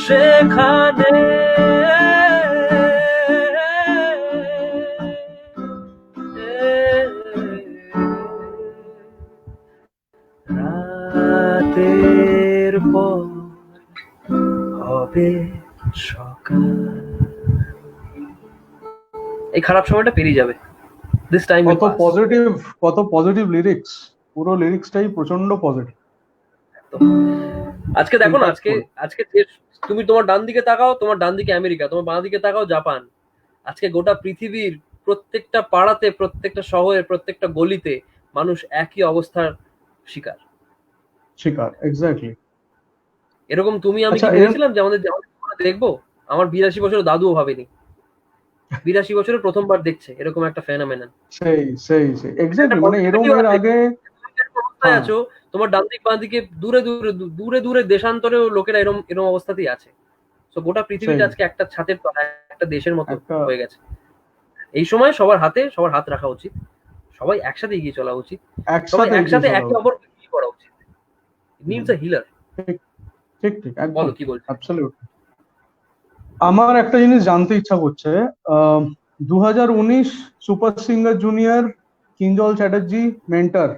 সেখানে রাতের পর হবে সকাল। এই খারাপ সময়টা পেরিয়ে যাবে। দিস টাইম কত পজিটিভ লিরিক্স, পুরো লিরিক্সটাই প্রচন্ড পজিটিভ। আজকে দেখো না, আজকে তুমি তোমার ডান দিকে তাকাও, তোমার ডান দিকে আমেরিকা, তোমার বাঁ দিকে তাকাও জাপান। আজকে গোটা পৃথিবীর প্রত্যেকটা পাড়াতে, প্রত্যেকটা শহরে, প্রত্যেকটা গলিতে মানুষ একই অবস্থার শিকার। এক্স্যাক্টলি। এরকম তুমি আমি কি ভেবেছিলাম যে আমাদের দেখবো? আমার 82 বছরের দাদুও ভাবেনি। 82 বছরের প্রথমবার দেখছে এরকম একটা ফেনোমেনন। সেই এক্স্যাক্টলি, মানে এরকম এর আগে আছো, তোমার ডান দিক বাঁ দিকে দূরে দূরে দূরে দূরে দেশান্তরেও লোকেরা এরকম এরকম অবস্থাতেই আছে। তো গোটা পৃথিবীটা আজকে একটা ছাদের তলায় একটা দেশের মতো হয়ে গেছে। এই সময় সবার হাত রাখা উচিত, সবাই একসাথে এগিয়ে চলা উচিত, সবাই একসাথে একে অপরকে হিল করা উচিত। Needs a healer. ঠিক বলো কি বলছো? অ্যাবসলিউটলি। আমার একটা জিনিস জানতে ইচ্ছা করছে, 2019 Super Singer Junior Kinjal Chatterjee mentor,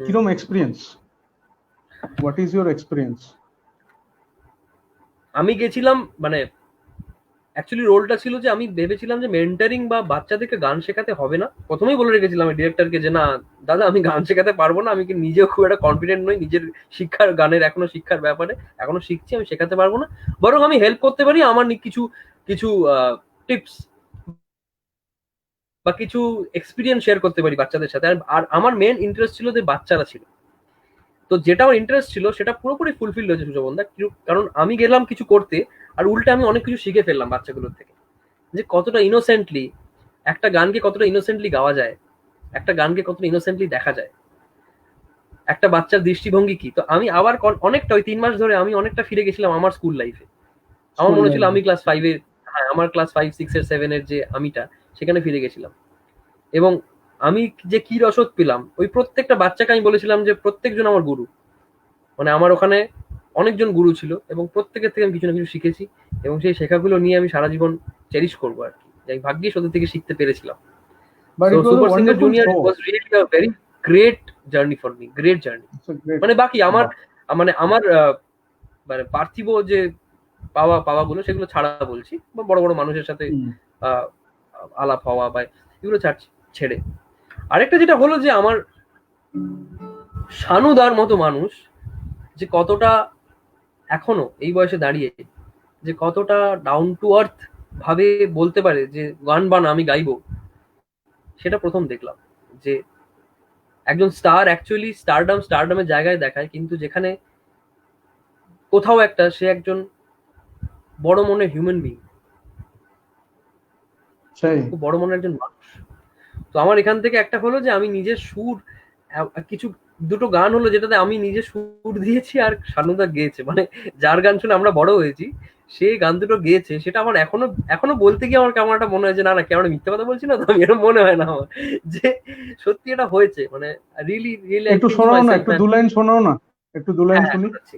কিরকম experience? What is your experience? আমি গেছিলাম, মানে অ্যাকচুয়ালি রোলটা ছিল যে আমি ভেবেছিলাম যে মেন্টারিং বা বাচ্চাদেরকে গান শেখাতে হবে না। প্রথমেই বলে রেখেছিলাম ডিরেক্টরকে যে না দাদা, আমি গান শেখাতে পারবো না, আমি কি নিজেও খুব একটা কনফিডেন্ট নই নিজের শিক্ষার, গানের এখনো শিক্ষার ব্যাপারে, এখনো শিখছি, আমি শেখাতে পারবো না, বরং আমি হেল্প করতে পারি আমার কিছু কিছু টিপস বা কিছু এক্সপিরিয়েন্স শেয়ার করতে পারি বাচ্চাদের সাথে। আর আমার মেন ইন্টারেস্ট ছিল যে বাচ্চারা ছিল, তো যেটা আমার ইন্টারেস্ট ছিল সেটা পুরোপুরি ফুলফিল হয়েছে সুজবনদা। কারণ আমি গেলাম কিছু করতে, আর উল্টে আমি অনেক কিছু শিখে ফেললাম বাচ্চাগুলোর থেকে, যে কতটা ইনোসেন্টলি একটা গানকে কতটা ইনোসেন্টলি গাওয়া যায়, একটা গানকে কতটা ইনোসেন্টলি দেখা যায়, একটা বাচ্চার দৃষ্টিভঙ্গি কি। তো আমি আবার অনেকটা ওই 3 মাস ধরে আমি অনেকটা ফিরে গেছিলাম আমার স্কুল লাইফে। আমার মনে ছিল আমি ক্লাস 5-এ, হ্যাঁ আমার ক্লাস 5, 6 এর 7 এর যে আমিটা, সেখানে ফিরে গেছিলাম। এবং আমি যে কি রসদ পেলাম, ওই প্রত্যেকটা বাচ্চাকে আমি বলেছিলাম যে প্রত্যেকজন আমার গুরু। মানে আমার ওখানে অনেকজন গুরু ছিল এবং প্রত্যেকের থেকে আমি কিছু না কিছু শিখেছি, এবং সেই শেখাগুলো নিয়ে আমি সারা জীবন চেরিশ করবো আর কি। যাই ভাগ্যিস ওদের থেকে শিখতে পেরেছিলাম। Super Singer junior was really a very great journey for me, great journey. মানে বাকি আমার মানে পার্থিব যে পাওয়াগুলো সেগুলো ছাড়া বলছি, বা বড় বড় মানুষের সাথে আলাপ হওয়া বা এগুলো ছেড়ে আরেকটা যেটা হলো যে আমার শানুদার মতো মানুষ যে কতটা এখনো এই বয়সে দাঁড়িয়ে যে কতটা ডাউন টু আর্থ ভাবে বলতে পারে যে গান বান আমি গাইবো, সেটা প্রথম দেখলাম। যে একজন স্টার অ্যাকচুয়ালি স্টারডামের জায়গায় দেখায়, কিন্তু যেখানে কোথাও একটা সে একজন বড় মনের হিউম্যান বিং, খুব বড় মনের একজন মানুষ। তো আমার এখান থেকে একটা হলো যে আমি নিজের সুর, কিছু দুটো গান হলো যেটাতে আমি নিজে সুর দিয়েছি আর শানুদা গেয়েছে, মানে যার গান শুনে আমরা বড় হয়েছি সে গান দুটো গেয়েছে। সেটা আমার এখনো বলতে গিয়ে আমার কেমন একটা মনে হয় যে না কেমন মিথ্যে কথা বলছি না তো, আমি এরকম মনে হয় না আমার যে সত্যি এটা হয়েছে। মানে রিয়েলি একটু শোনাও না, একটু 2 লাইন শোনাও না। একটু দু লাইন হ্যাঁ, শুনি। শোনাচ্ছি।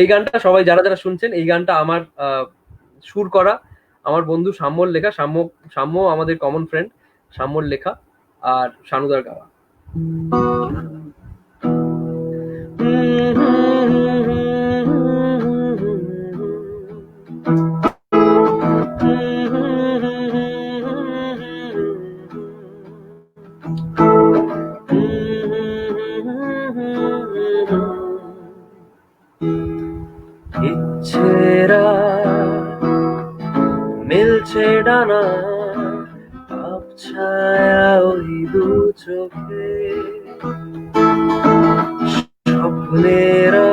এই গানটা সবাই যারা যারা শুনছেন, এই গানটা আমার সুর করা, আমার বন্ধু সাম্যর লেখা। সাম্য আমাদের কমন ফ্রেন্ড, সাম্যর লেখা আর শানুদার গাওয়া। ইচ্ছেরা মিলছে ডানা, আবছায়া ওই দু চোখে, স্বপ্নেরা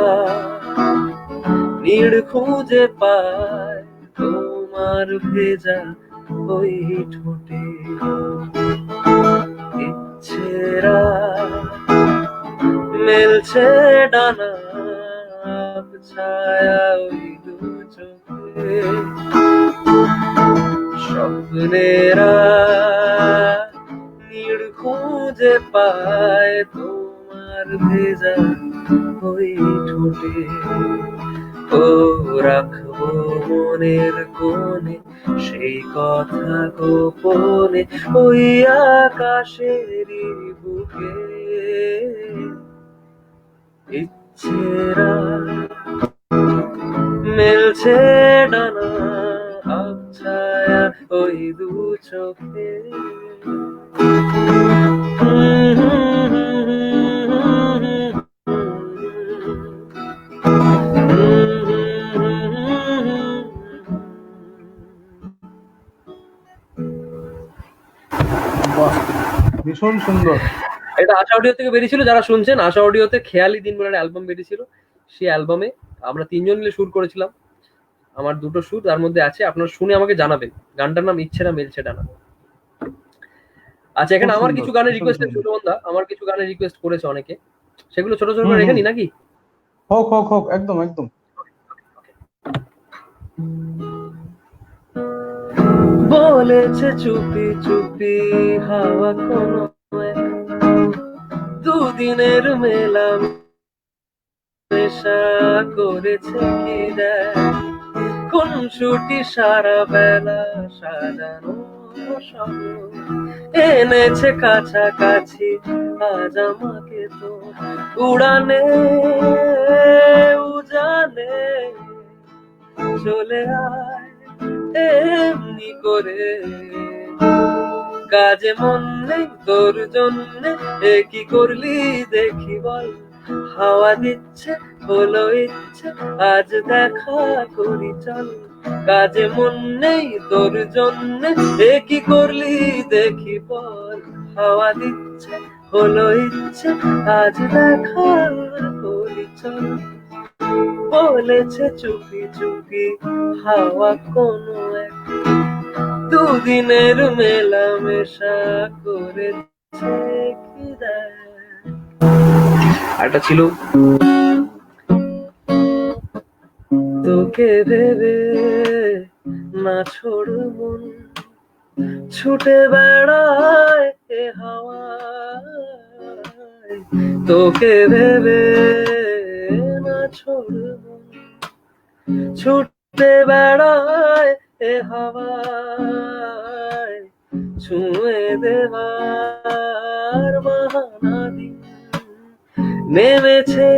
নীড় খুঁজে পায় তোমার ভেজা ওই ঠোঁটে। ইচ্ছেরা মেলছে ডানা, ছায়া ওই দু চোখে, স্বপ্নেরা নীড় খুঁজে পায় তোমার ভেজা ওই ঠোঁটে। ও রাখবো মনের কোণে সেই কথা গোপনে, ওই আকাশেরই বুকে। ইচ্ছেরা মেলছে ডানা, আবছায়া ওই দু চোখে। বাহ, ভীষণ সুন্দর। এটা আশা অডিও থেকে বেরিয়েছিল, যারা শুনছেন আশা অডিওতে খেয়ালি দিন বলে একটা অ্যালবাম বেরিয়েছিল, সেই অ্যালবামে আমরা তিনজন মিলে শুট করেছিলাম। আমার দুটো সুর তার মধ্যে আছে, আপনারা শুনে আমাকে জানাবেন। গানটার নাম ইচ্ছেরা মেলছে ডানা। আচ্ছা, এখানে খুব আমার সুন্দর, কিছু গানের ভীষণ রিকোয়েস্ট, সুন্দর। ছোট বন্ধা আমার কিছু গানের রিকোয়েস্ট করেছে অনেকে, সেগুলো ছোট ছোট হুম করে রেখে হুম, নি নাকি? হোক হোক হোক, একদম একদম। বলেছে চুপি চুপি হাওয়া কোনো এক, দুদিনের মেলাম নেশা করেছে কি দেখ, কোন ছুটি সারা বেলা সাজানো শহর, এনেছে কাছাকাছি আজ আমাকে তো উড়ানে উজানে, চলে আয় এমনি করে, কাজে মন নেই তোর জন্যে, এ কি করলি দেখি বল, হাওয়া দিচ্ছে হলো ইচ্ছে আজ দেখা করি চল, কাজে মন নেই তোর জন্যে, এ কি করলি দেখি বল, হাওয়া দিচ্ছে হলো ইচ্ছে আজ দেখা করি চল। বলেছে চুপি চুপি হাওয়া কোনো এক, দুদিনের মেলামেশা করেছে কি দেখ। আরেকটা ছিল, তোকে ভেবে না ছোড় মন, ছুটে বেড়ায় এ হাওয়ায়, তোকে ভেবে না ছোড় মন, ছুটে বেড়ায় এ হাওয়ায়, ছুঁয়ে দেবার বাহানা দিন নেমেছে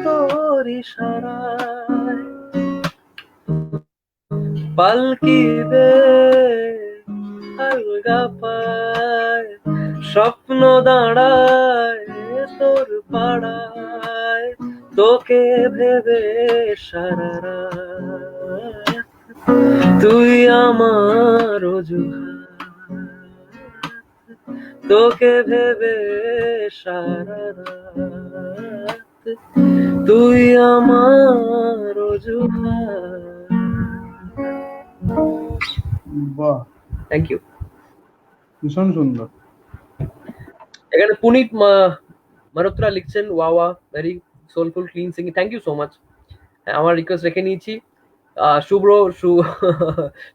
তোর ইশারায়, পালকিবে আলগা পায়, স্বপ্ন দাঁড়ায় তোর পাড়ায়, তোকে ভেবে সারা রাত, তুই আমার অজুহাত, তোকে ভেবে সারা রাত, তুই আমার অজুহাত। বাহ, থ্যাংক ইউ। ভীষণ সুন্দর। এখানে পুনিত মারোত্রা লিখছেন, wow very soulful clean singing, thank you so much. আমার রিকোয়েস্ট রেখে নিয়েছি।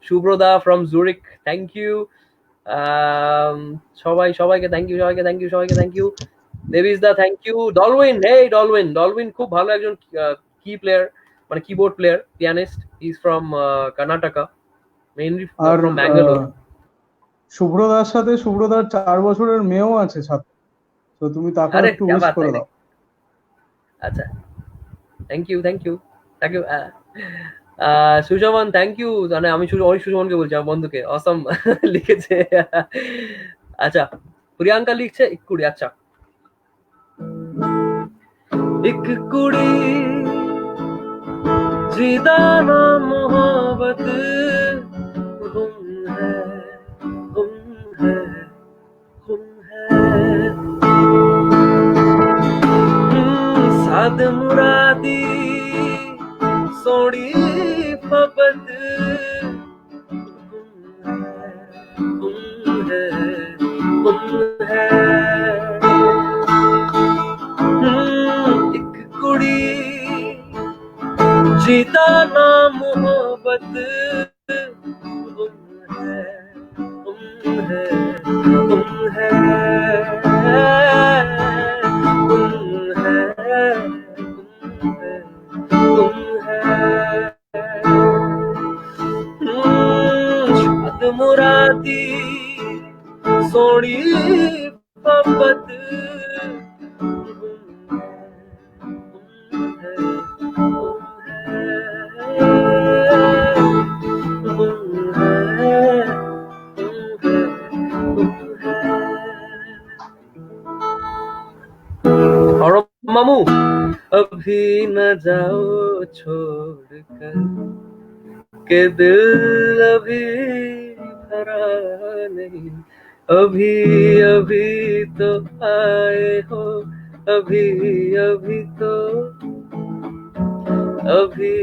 শুভ্রদা ফ্রম জুরিক, থ্যাংক ইউ। সবাইকে থ্যাংক ইউ, সবাইকে থ্যাংক ইউ। দেবিসদা thank you. Dolwin, hey Dolwin, Dolwin খুব ভালো একজন কি প্লেয়ার, মানে keyboard player, pianist. He is from Karnataka, mainly আর ফ্রম ব্যাঙ্গালোর। শুভ্রদার সাথে শুভ্রদার 4 বছরের মেয়েও আছে সাথে, তো তুমি তাকেও আরে একটু क्या উইশ बात করে है। দাও। আচ্ছা, thank you thank you thank you. Sushman thank you, মানে আমি অনেক সুশমনকে বলছি, আমার বন্ধুকে অসম লিখেছে। আচ্ছা, প্রিয়াঙ্কা লিখছে ইকুড়ি। আচ্ছা, एक कुड़ी जिदा ना मोहब्बत गुम है, गुम है, गुम है। साद मुरादी सोड़ी फबत गुम है, गुम है। एक कुड़ी जीता ना मोहब्बत गुम है, गुम है, गुम है, गुम है, गुम है। शाद मुरादी सोनी मोहब्बत और मामू, अभी न जाओ छोड़कर के दिल अभी भरा नहीं, अभी अभी तो आए हो, अभी अभी तो, अभी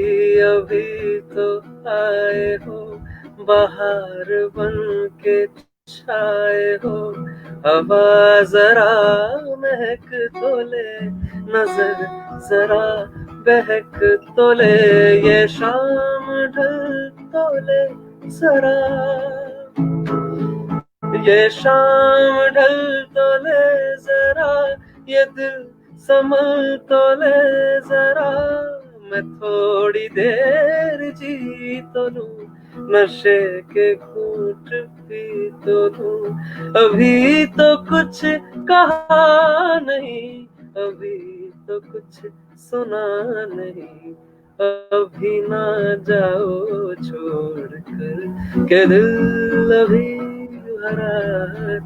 अभी तो आए हो, बाहर बन के छाए हो। हवा जरा महक तो ले, नजर जरा बहक तो ले, ये शाम ढल तो ले जरा, ये शाम ढल तो ले जरा, ये दिल संभल तो ले जरा, मैं थोड़ी देर जी तो लूं, नशे के घूंट पी तो लूं, अभी तो कुछ कहा नहीं, अभी तो कुछ सुना नहीं, अभी ना जाओ छोड़कर के दिल अभी भरा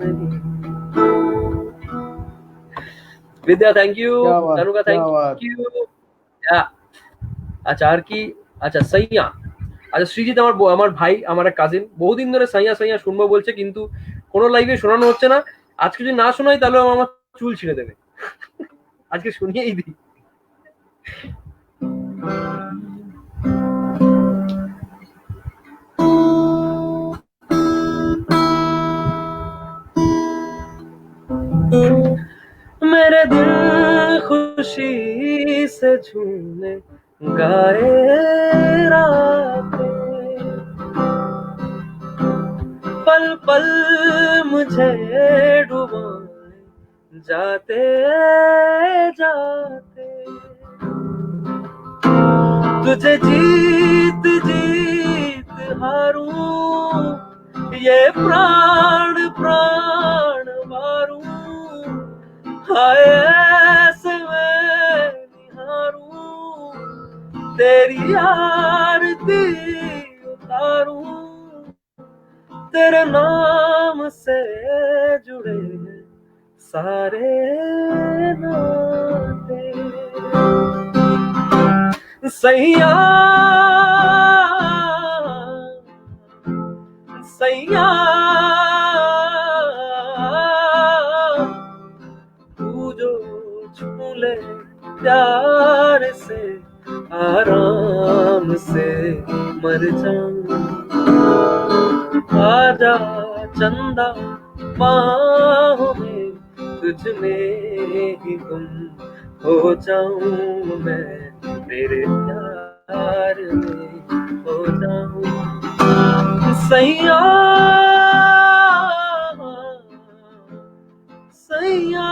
नहीं। विद्या थैंक यू, क्या बात, तनुका क्या थैंक बात। यू। আচ্ছা আর কি, আচ্ছা সাইয়া, আচ্ছা সৃজিত আমার ভাই, আমার এক কাজিন, বহুদিন ধরে সাইয়া সাইয়া শুনবো বলছে, কিন্তু কোনো লাইভে শোনানো হচ্ছে না। আজকে যদি না শোনাই তাহলে আমার চুল ছিঁড়ে দেবে, আজকে শুনিয়েই দিই। मेरे दिल खुशी से झूमे गाए रातें, पल पल मुझे डुबाए जाते जाते, तुझे जीत जीत हारूं, ये प्राण प्राण वारूं, हाय ऐसे मैं निहारूं, तेरी आरती उतारूं, तेरे नाम से जुड़े सारे नाते। सैया सैया तू जो छू ले प्यार से, आराम से मर जाऊं, आजा चंदा बाहों में, तुझ में ही गुम हो जाऊं मैं, तेरे प्यार में हो जाऊं। सैया सैया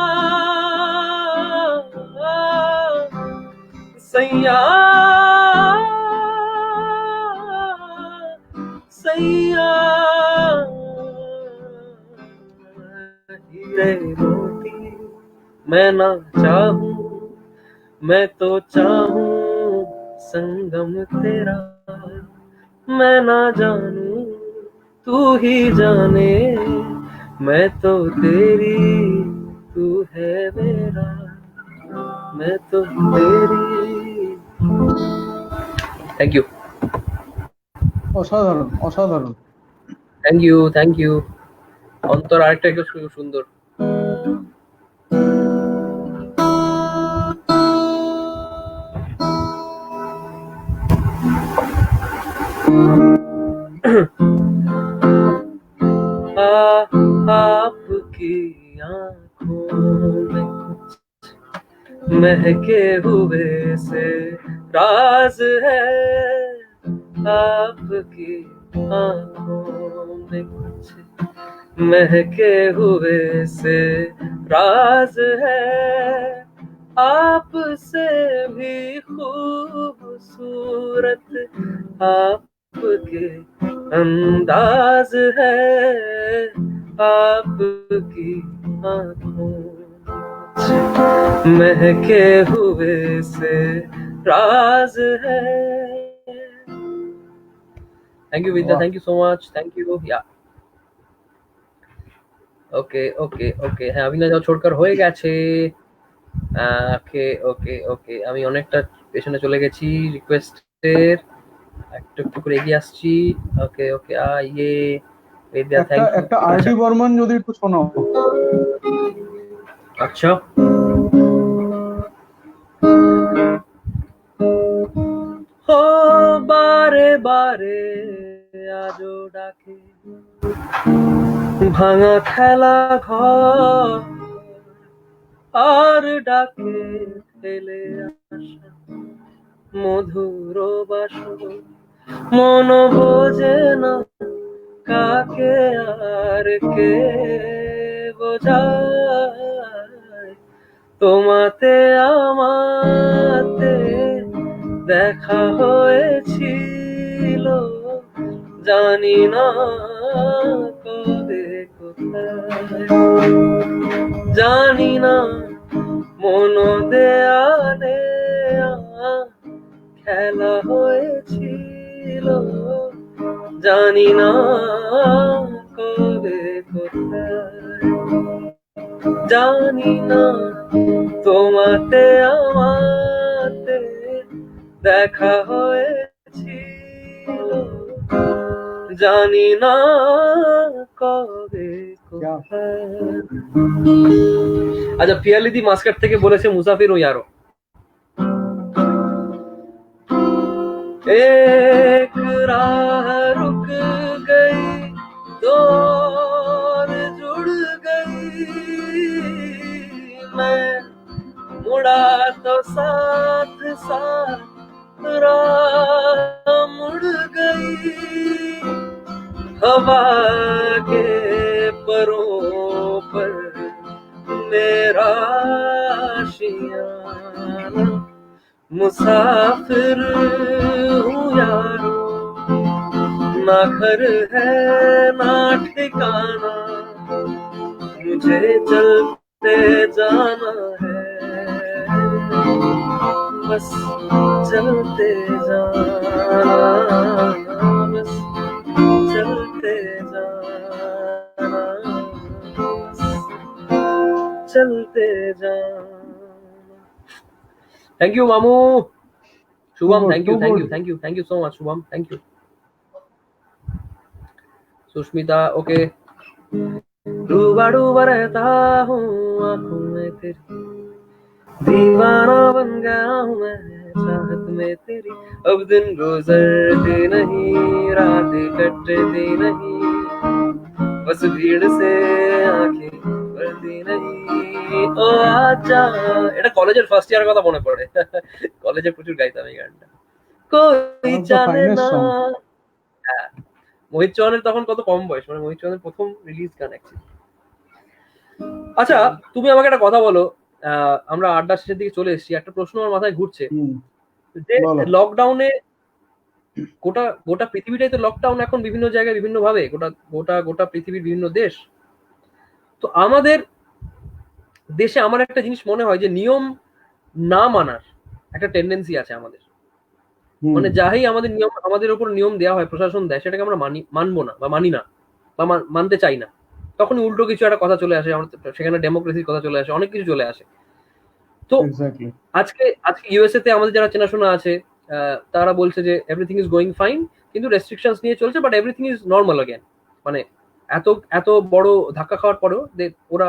सैया सैया हीरे मोती मैं ना चाहूं, मैं तो चाहूं संगम तेरा, मैं ना जानूं तू ही जाने, मैं तो तेरी तू है मेरा, मैं तो तेरी। थैंक यू অসাধারণ অসাধারণ। Thank you thank you. Antar আরেকটা একটু সুন্দর। आपकी आंखों में कुछ महके हुए से राज है, आपकी आंखों में कुछ महके हुए से राज है, आपसे भी खूबसूरत आपके अंदाज है, आपकी आंखों महके हुए से राज है। Thank you Vidya, thank you so much, thank you. या ওকে ওকে ওকে, হ্যাঁ অভিনয় ছোটকার হয়ে গেছে। ওকে ওকে ওকে, আমি অনেকটা পেছনে চলে গেছি রিকোয়েস্টের, একটু একটু করে এগিয়ে আসছি। ওকে ওকে ইয়ে বিদ্যা একটা থ্যাংক ইউ। একটা আরডি বর্মন যদি একটু শোনাও। আচ্ছা ও বারে বারে আজো ডাকে ভাঙা খেলা ঘর, আর ডাকে ফেলে আসা মধুর বাসর, মন বোঝে না কাকে আর কে বোঝায়, তোমাতে আমাতে দেখা হয়েছিল জানি না কবে কোথায়, জানি না মন দেয়ালে খেলা হয়েছিল জানি না কবে কোথায়, জানি না তোমাতে আমাতে দেখা হয়েছিল জানি না কবে কোথায়। আচ্ছা পিয়ালিদি মাস্কাট থেকে বলেছে মুসাফির ও यारो, एक राह रुक गई दो और जुड़ गई, मैं मुड़ा तो साथ साथ राह मुड़ गई, हवा के परों पर मेरा आशियाना, मुसाफिर हूँ यारो, ना घर है ना ठिकाना, मुझे चलते जाना है, बस चलते जाना, बस चलते जाना, बस चलते जाना। थैंक यू मामू Shubham, thank you thank you thank you thank you so much Shubham, thank you. Sushmita okay, डूबा डूबा रहता हूँ आंखों में तेरी, दीवाना बन गया हूँ मैं चाहत में तेरी, अब दिन गुजरते नहीं रातें कटती नहीं, बस भीड़ से आंखें भरती नहीं, ও আচ্ছা এটা কলেজের ফার্স্ট ইয়ারের কথা মনে পড়ে, কলেজে প্রচুর গাইতাম এই গানটা। কই জানে না, হ্যাঁ মোহিত চৌহানের তখন কত কম বয়স, মানে মোহিত চৌহানের প্রথম রিলিজ গান অ্যাকচুয়ালি। আচ্ছা তুমি আমাকে একটা কথা বলো, আমরা আড্ডা শেষের দিকে চলে এসেছি, একটা প্রশ্ন আমার মাথায় ঘুরছে, যে বলো। লকডাউনে গোটা গোটা পৃথিবীটাই তো লকডাউন এখন বিভিন্ন জায়গায় বিভিন্ন ভাবে, গোটা গোটা গোটা পৃথিবীর বিভিন্ন দেশ। তো আমাদের দেশে আমার একটা জিনিস মনে হয় যে নিয়ম না মানার একটা টেন্ডেন্সি আছে আমাদের। হুম। মানে যাই আমাদের নিয়ম, আমাদের উপর নিয়ম দেওয়া হয়, প্রশাসন দেয়, সেটাকে আমরা মানবো না বা মানি না বা মানতে চাই না। তখনই উল্টো কিছু একটা কথা চলে আসে, সেখানে ডেমোক্রেসির কথা চলে আসে, অনেক কিছু চলে আসে। তো এক্স্যাক্টলি। আজকে আজকে ইউএসএ তে আমাদের যারা চেনাশোনা আছে, তারা বলছে যে এভরিথিং ইজ গোয়িং ফাইন, কিন্তু রেস্ট্রিকশনস নিয়ে চলছে, but everything is normal again. মানে এত এত বড় ধাক্কা খাওয়ার পরেও ওরা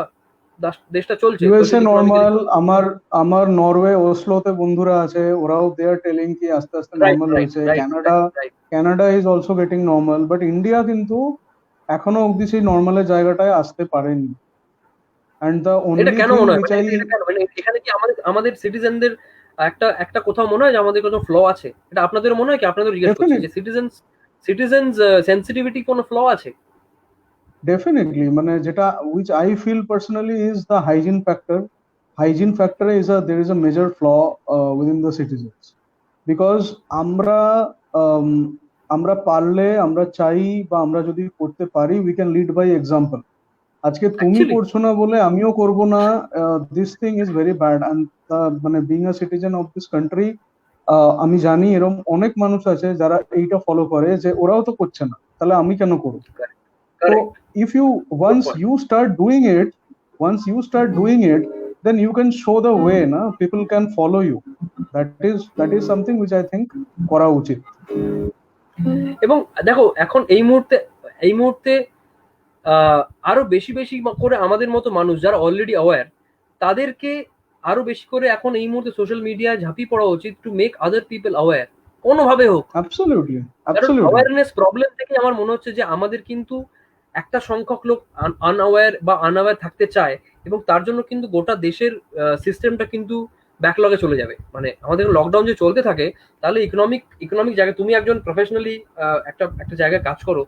দেশটা চলছে ইউএসএ সোশ্যাল ইকোনমিক্যালি। নর্মাল। আমার আমার নরওয়ে ওসলোতে বন্ধুরা আছে, ওরাও দে আর টেলিং কি আস্তে আস্তে রাইট, নর্মাল রাইট, হয়েছে। Right, Canada, right, right. Canada is also getting normal, but India কিন্তু এখনো অব্দি সেই নর্মালের জায়গাটায় আসতে পারেনি। অ্যান্ড দ্য এটা অনলি কেন থিং মনে হয়, উইচ মানে আই এটা কেন, মানে এখানে কি আমাদের আমাদের সিটিজেনদের একটা একটা কোথাও মনে হয় যে আমাদের কোনো ফ্ল আছে? এটা আপনাদের মনে হয় কি? আপনাদের জিজ্ঞেস করছি ডেফিনেট যে সিটিজেন্স সেন্সিটিভিটি কোনো ফ্ল আছে? ডেফিনেটলি, মানে যেটা which I feel personally is the hygiene factor. Hygiene ফ্যাক্টরে is there is a major flaw within the citizens. Because আমরা um, আমরা পারলে, আমরা চাই, বা আমরা যদি করতে পারি, we can lead by example. আজকে তুমি অ্যাকচুয়ালি করছো না বলে আমিও করব না, this thing is very bad. And মানে being a citizen of this country, আমি জানি এরকম অনেক মানুষ আছে যারা এইটা ফলো করে যে ওরাও তো করছে না, তাহলে আমি কেন করব। So correct, if you good once point. you start doing it, once you start doing it, then you can show the way, na? People can follow you. That is something which I think করা উচিত। এবং দেখো এখন এই মুহূর্তে আহ, আরো বেশি বেশি করে আমাদের মতো মানুষ যারা অলরেডি অ্যাওয়্যার, তাদেরকে আরো বেশি করে এখন এই মুহূর্তে সোশ্যাল মিডিয়ায় ঝাঁপিয়ে পড়া উচিত, to make other people aware, কোনোভাবে হোক। Absolutely, কারণ absolutely, অ্যাওয়ারনেস প্রবলেম থেকে আমার মনে হচ্ছে যে আমাদের কিন্তু একটা সংখ্যক লোক আনঅ্যাওয়্যার বা আনঅ্যাওয়্যার থাকতে চায়, এবং তার জন্য কিন্তু গোটা দেশের সিস্টেমটা কিন্তু ব্যাকলগে চলে যাবে। মানে আমাদের লকডাউন যে চলতে থাকে, তাহলে ইকোনমিক জায়গায়, তুমি একজন প্রফেশনালি একটা একটা জায়গায় কাজ করো,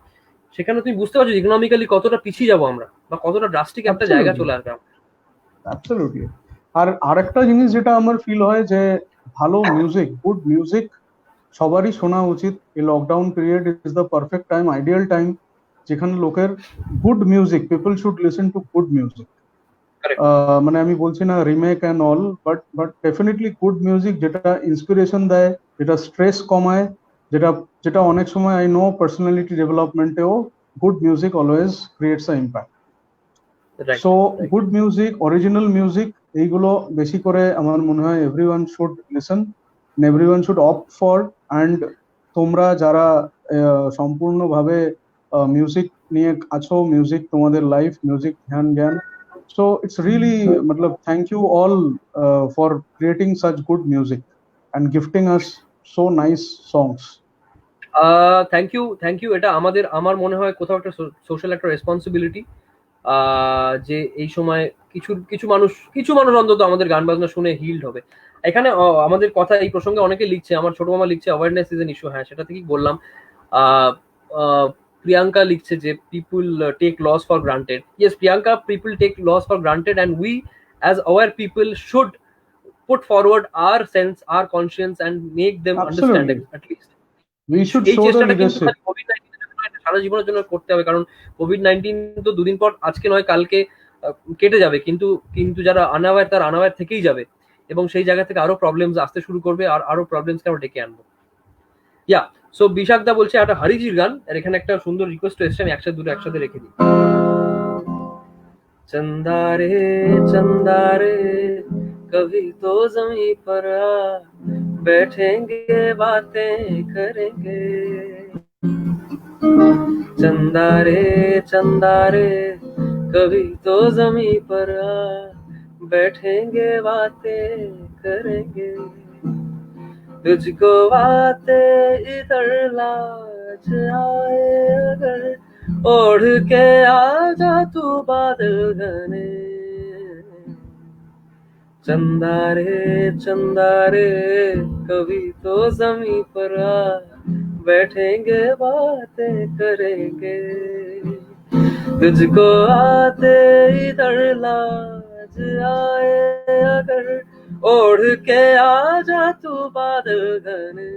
সেখানে তুমি বুঝতে পারছো ইকোনমিক্যালি কতটা পিছিয়ে যাবো আমরা, বা কতটা ড্রাস্টিক একটা জায়গা absolutely, চলে আসবে আমাদের। absolutely। আর আরেকটা জিনিস যেটা আমার ফিল হয় যে ভালো মিউজিক, গুড মিউজিক সবারই শোনা উচিত। এই lockdown period is the perfect time, ideal time, যেখানে লোকের good music, people should listen to good music. Correct. মানে আমি বলছি না remake and all, but definitely good music যেটা ইন্সপিরেশন দেয়, যেটা স্ট্রেস কমায়, যেটা যেটা অনেক সময় আই নো পার্সোনালিটি ডেভেলপমেন্টেও good music always creates a impact. Right, so right. Good music, original music, এইগুলো বেশি করে আমার মনে হয় everyone should listen, everyone should opt for. And তোমরা যারা সম্পূর্ণভাবে মিউজিক নিয়ে আছো, মিউজিক তোমাদের লাইফ, মিউজিক ধ্যান জ্ঞান, so it's really matlab thank you all for creating such good music and gifting us so nice songs. Thank you. এটা আমার মনে হয় কোথাও একটা সোশ্যাল একটা রেসপন্সিবিলিটি, যে এই সময় কিছু মানুষ অন্তত আমাদের গান বাজনা শুনে হিল্ড হবে। এখানে আমাদের কথা এই প্রসঙ্গে অনেকে লিখছে, আমার ছোট মামা লিখছে অ্যাওয়ারনেস ইজ এন ইস্যু, হ্যাঁ সেটা থেকেই বললাম। আহ, আহ, প্রিয়াঙ্কা লিখছে যে people take laws for granted. Yes Priyanka, people take laws for granted, and we as aware people should put forward our sense, our conscience, and make them understand Absolutely, at least। we should এই show the চেষ্টাটা কিন্তু leadership। খালি COVID-19 এর জন্য নয়, এটা সারা জীবনের জন্য করতে হবে। কারণ কোভিড-19 তো দুদিন পর, আজকে নয় কালকে কেটে যাবে, কিন্তু কিন্তু যারা আনঅ্যাওয়্যার, তারা আনঅ্যাওয়্যার থেকেই যাবে, এবং সেই জায়গা থেকে আরো প্রবলেমস আসতে শুরু করবে, আর আরো প্রবলেমসকে আমরা ডেকে আনবো। ইয়া, সো বিশাখদা বলছে একটা হরিজির গান, আর এখানে একটা সুন্দর রিকোয়েস্ট এসেছে, আমি একসাথে দুটো একসাথে রেখে দিই। चंदा रे चंदा रे, कभी तो जमी पर आ, बैठेंगे बातें करेंगे। चंदा रे कभी तो जमी पर आ, बैठेंगे बातें करेंगे। तुझको बातें इधर लाज आए अगर, ओढ़ के आजा तू बादल घने। चंदा रे कभी तो जमी पर आ, बैठेंगे बातें करेंगे। तुझको आते इधर लाज आए अगर ओढ़ के आजा तू बादल घने।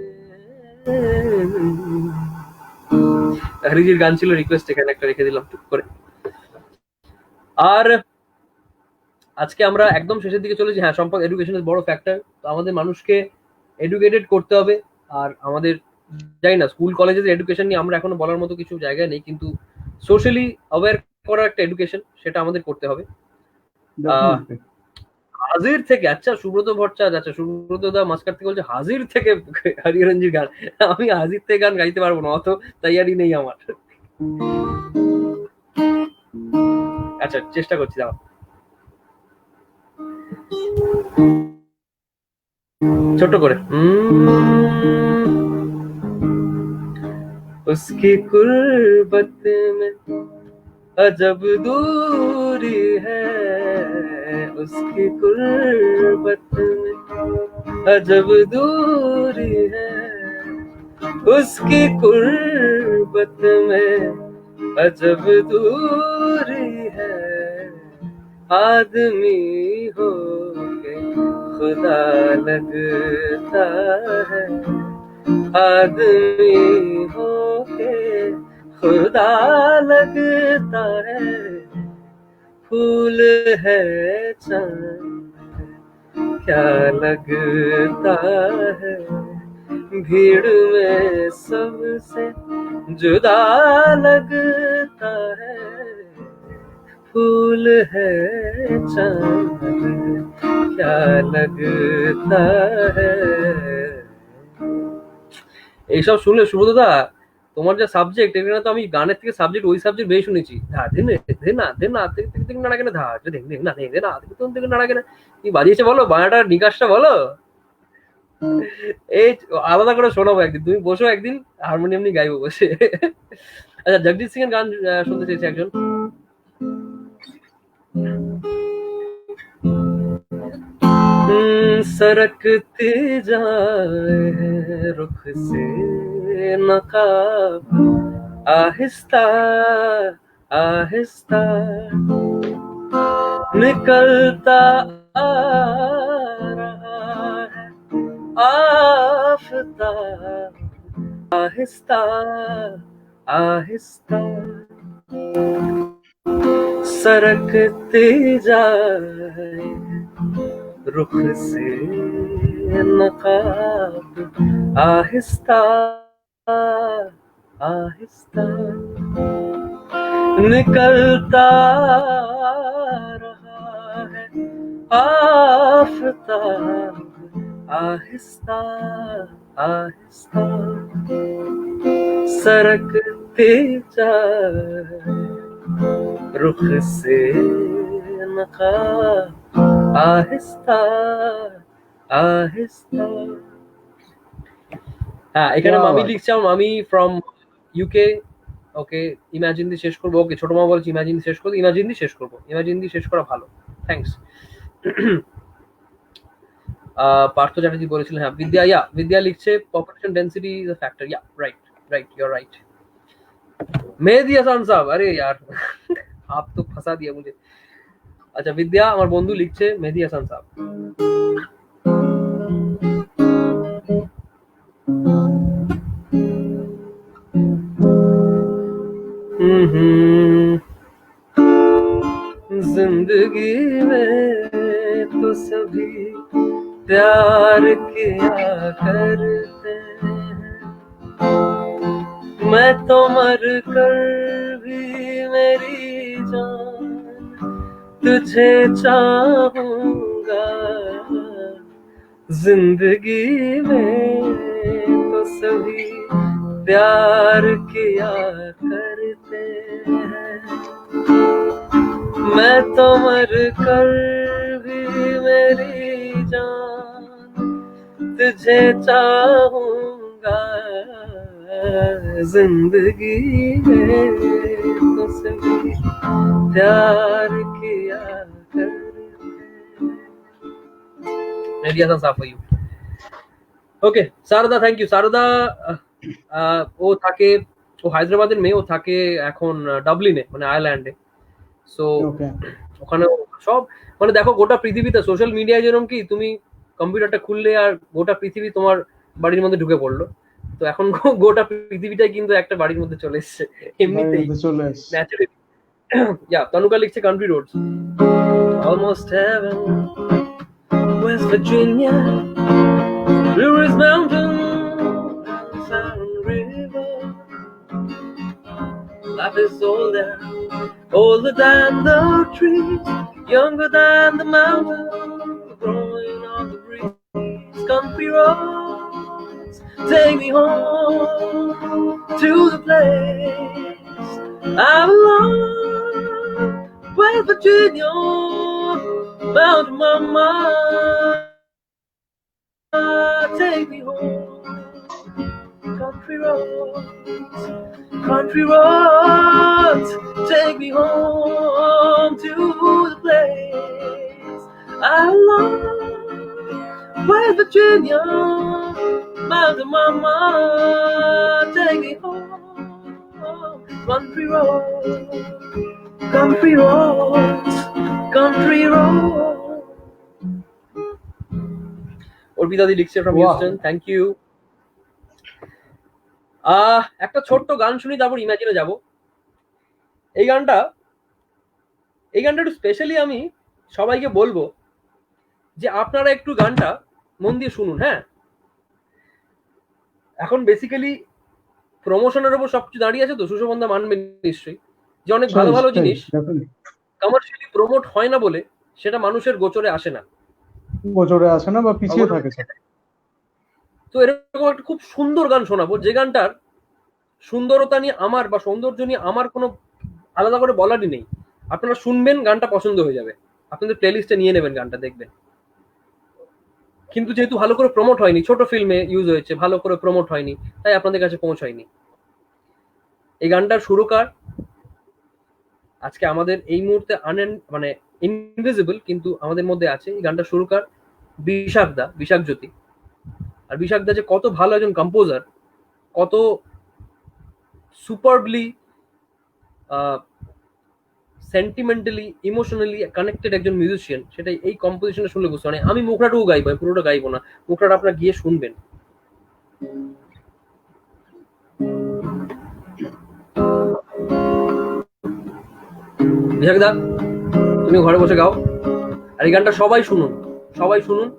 হরিজির গান ছিল, রিকোয়েস্ট এখানে একটা রেখে দিলাম টুক করে। আর আজকে আমরা একদম শেষের দিকে চলেছি। হ্যাঁ, সম্পদ এডুকেশনের বড় ফ্যাক্টর। তো আমাদের মানুষকে এডুকেটেড করতে হবে। আর আমাদের জানি না স্কুল কলেজের এডুকেশন নিয়ে আমরা এখনো বলার মতো কিছু জায়গায় নেই, কিন্তু সোশ্যালি অ্যাওয়্যার করার একটা এডুকেশন সেটা আমাদের করতে হবে। Definitely. হাজির থেকে, আচ্ছা সুব্রত ভট্টাচার্য, আচ্ছা সুব্রত দা মাস্কার থেকে বলছে হাজির থেকে হরিহরঞ্জির গান। আমি হাজির থেকে গান গাইতে পারবো না, অত তৈয়ারি নেই আমার। আচ্ছা চেষ্টা করছি, দাও ছোট্ট করে। उसकी कुर्बत में अजब दूरी है, उसकी कुर्बत में अजब दूरी है, उसकी कुर्बत में अजब दूरी है, आदमी हो के खुदा लगता है, आदमी हो के खुदा लगता है, फूल है चांद क्या लगता है, भीड़ में सबसे जुदा लगता है, फूल है चांद क्या लगता है। এইসব শুনলে সুব্রতদা, তোমার যা সাবজেক্ট, এখানে তো আমি গানের থেকে সাবজেক্ট ওই সাবজেক্ট বেশি শুনেছি। ধা ধেনে ধেনা ধেনা থেকে নাড়া কেন ধা না ধেনা থেকে নাড়া কেন, কি বাজিয়েছে বলো, বানাটার নিকাশটা বলো। এই আলাদা করে শোনাবো একদিন, তুমি বসো একদিন, হারমোনিয়াম নিয়ে গাইবো বসে। আচ্ছা জগদীশ সিং এর গান শুনতে চেয়েছে একজন। सरकती जाए रुख से नकाब, आहिस्ता आहिस्ता निकलता आ रहा है आफताब, आहिस्ता आहिस्ता सरकती जाए रुख से नकाब, आहिस्ता आहिस्ता निकलता रहा है आफताब, आहिस्ता आहिस्ता सरकती जाए रुख से नकाब, আহিস্তা আহিস্তা। হ্যাঁ, এখানে মামি লিখছে, আমার মামি ফ্রম ইউকে। ওকে, ইমাজিন দিয়ে শেষ করবো। ওকে, ছোট মামা বলছে ইমাজিন দিয়ে শেষ করবো, ইমাজিন দিয়ে শেষ করবো, ইমাজিন দিয়ে শেষ করা ভালো। থ্যাঙ্কস। পার্থ চ্যাটার্জি বলেছিলেন, হ্যাঁ বিদ্যা, বিদ্যা লিখছে population density is a factor. Right right, you are right. Mehedi Hasan সাহেব, আরে यार आप तो फंसा दिया मुझे। अच्छा विद्या, আমার বন্ধু লিখছে মেহেদি হাসান সাহেব। जिंदगी में तो सभी प्यार किया करते हैं, मैं तो मर कर भी मेरी जान तुझे चाहूंगा, जिंदगी में तो सभी प्यार किया करते हैं, मैं तो मर कर भी मेरी जान तुझे चाहूंगा, जिंदगी में तो सभी प्यार किया करते हैं। मेरी आसान साफ हुई। ওকে সারদা, থ্যাংক ইউ সারদা। ও থাকে, ও হায়দ্রাবাদের মেয়ে, ও থাকে এখন ডাবলিনে মানে আয়ারল্যান্ডে। সো ওখানে সব মানে দেখো গোটা পৃথিবীতে সোশ্যাল মিডিয়ায় যেরকম কি তুমি কম্পিউটারটা খুললে আর গোটা পৃথিবী তোমার বাড়ির মধ্যে ঢুকে পড়লো, তো এখন গোটা পৃথিবীটাই কিন্তু একটা বাড়ির মধ্যে চলে এসছে এমনিতেই চলে এসছে। ন্যাচারালি। ইয়া তনুকা লিখছে country roads, almost heaven, West Virginia, Blue's Mountain, Sound River. Life is older, older than the trees, younger than the mountains, growing on the breeze. Country roads, take me home to the place I belong. West Virginia, Mountain Mama, take me home. Country roads, take me home to the place I love. West Virginia, Mountain Mama, take me home. Country roads, country roads. অর্পিতাদি লিখছে from Houston, thank you. একটা ছোট্ট গান শুনি তারপর ইমাজিনে যাব। এই গানটা একটু স্পেশালি আমি সবাইকে বলবো যে আপনারা একটু গানটা মন দিয়ে শুনুন। হ্যাঁ, এখন বেসিক্যালি প্রমোশনের উপর সবকিছু দাঁড়িয়ে আছে, তো সুশোভনদা মানবেন নিশ্চয়ই যে অনেক ভালো ভালো জিনিস কমার্শিয়ালি প্রমোট হয় না বলে সেটা মানুষের গোচরে আসে না বা পিছিয়ে থাকে। তো এরকম একটা খুব সুন্দর গান শোনাবো যে গানটার সুন্দরতা নিয়ে আমার বা সৌন্দর্য নিয়ে আমার কোনো আলাদা করে বলারই নেই। আপনারা শুনবেন, গানটা পছন্দ হয়ে যাবে, আপনাদের প্লেলিস্টে নিয়ে নেবেন গানটা, দেখবেন। কিন্তু যেহেতু ভালো করে প্রমোট হয়নি, ছোট ফিল্মে ইউজ হয়েছে, ভালো করে প্রমোট হয়নি, তাই আপনাদের কাছে পৌঁছায়নি। এই গানটার সুরকার আজকে আমাদের এই মুহূর্তে মানে ইনভিজিবল, কিন্তু আমাদের মধ্যে আছে। এই গানটার সুরকার বিশাখ জ্যোতি। আর বিশাখ দা যে কত ভালো একজন কম্পোজার, কত সুপারবলি সেন্টিমেন্টালি ইমোশনালি কানেক্টেড একজন মিউজিশিয়ান, সেটাই এই কম্পোজিশনটা শুনলে বুঝতে পারেন। আমি মুখরাটুকু গাইবো, পুরোটা গাইবো না, মুখরাটা আপনারা গিয়ে শুনবেন। বিশাখ দা তুমি ঘরে বসে গাও, আর এই গানটা সবাই শুনুন, সবাই শুনুন।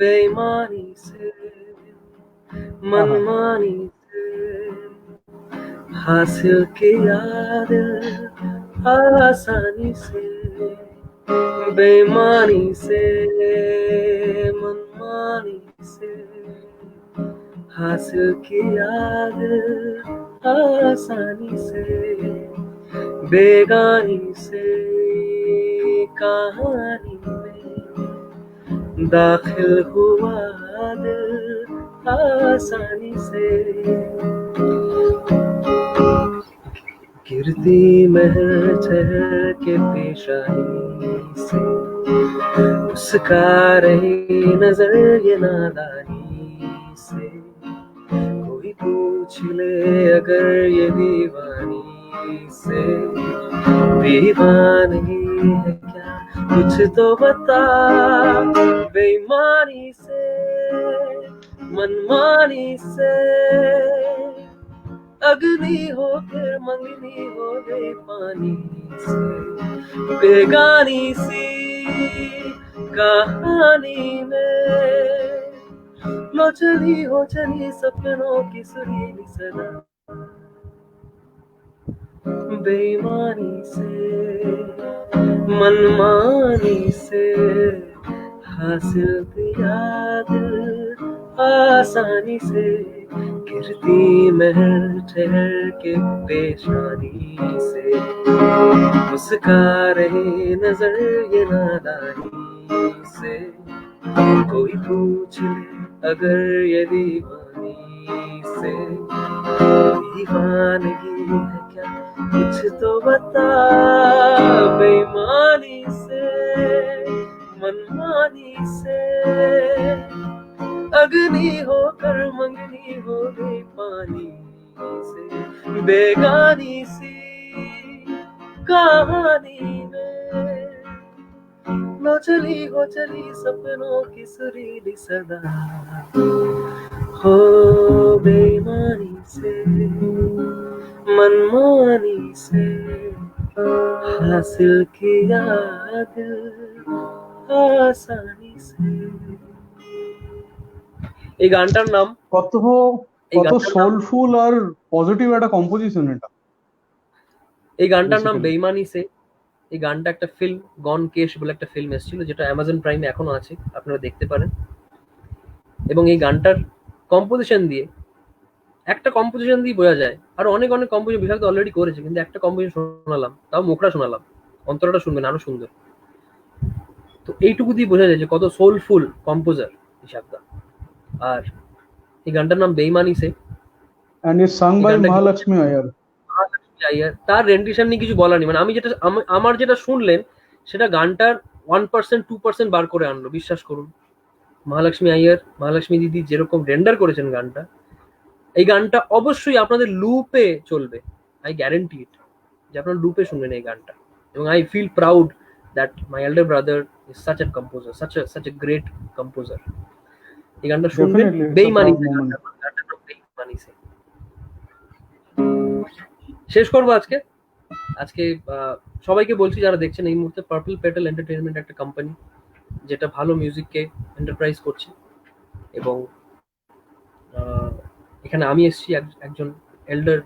बेईमानी से मनमानी से हासिल किया दिल आसानी से, बेईमानी से मनमानी से हासिल किया दिल आसानी से, बेगानी से कहानी में दाखिल हुआ दिल आसानी से, गिरती महर ठहर के पेशानी से उसका रही नजर ये नादानी से, कोई पूछ ले अगर ये दीवानी से, दीवानी है क्या कुछ तो बता, बेईमानी से मनमानी से अग्नि होकर मंगनी हो गई पानी से, बेगानी सी कहानी में लो चली हो चली सपनों की सुरीली सदा, बेईमानी से मनमानी से हासिल किया दिल आसानी से, गिरती महर ठहर के पेशानी से उसका रहे नजर ये नादानी से, कोई पूछ ले अगर ये दीवानी से, दीवानगी है क्या कुछ तो बता, बेईमानी से मनमानी से अग्नि होकर मंगनी हो गई पानी से, बेगानी सी कहानी में न चली हो चली सपनों की सुरीली सदा हो बेईमानी से मनमानी से हासिल किया दिल आसानी से। এই গানটার নাম কত এই কত গানটার নাম সোলফুল আর পজিটিভ একটা কম্পোজিশন এটা এই গানটার নাম বেসিক্যালি। বেইমানি সে। এই গানটা একটা ফিল্ম গন কেশ বলে একটা ফিল্ম এসেছিল, যেটা অ্যামাজন প্রাইমে এখনো আছে, আপনারা দেখতে পারেন। এবং এই গানটার কম্পোজিশন দিয়ে একটা কম্পোজিশন দিয়ে বোঝা যায়, আর অনেক অনেক কম্পোজিশন বিশাল তো অলরেডি করেছে, কিন্তু একটা কম্পোজিশন শোনালাম, তাও মুখটা শোনালাম, অন্তরটা শুনবেন আরো সুন্দর। তো এইটুকু দিয়ে বোঝা যায় যে কত সোলফুল কম্পোজার বিশাখদা। আর এই গানটার নাম বেইমানি সে। এন্ড ইজ সাং এই বাই গানটা মহালক্ষ্মী আয়ার। মহালক্ষ্মী আইয়ার, তার রেন্ডিশন নিয়ে কিছু বলার নেই, মানে আমি যেটা আমার যেটা শুনলেন সেটা গানটার 1% 2% বার করে আনলো, বিশ্বাস করুন। মহালক্ষ্মী আইয়ার, মহালক্ষ্মী দিদি যেরকম রেন্ডার করেছেন গানটা, এই গানটা অবশ্যই আপনাদের লুপে চলবে, আই গ্যারেন্টি ইট, যে আপনারা লুপে শুনবেন এই গানটা। এবং I feel proud that my elder brother is such a composer, such a great composer. এই গানটা শুনবেন, ডেফিনেটলি ইটস আ বেইমানি প্রাউড মোমেন্ট। গানটার নাম বেইমানি সে। শেষ করবো আজকে। আজকে সবাইকে বলছি যারা দেখছেন এই মুহূর্তে, পার্পল পেটাল এন্টারটেইনমেন্ট একটা কোম্পানি যেটা ভালো মিউজিককে এন্টারপ্রাইজ করছে। এবং এখানে আমি এসেছি একজন এল্ডার,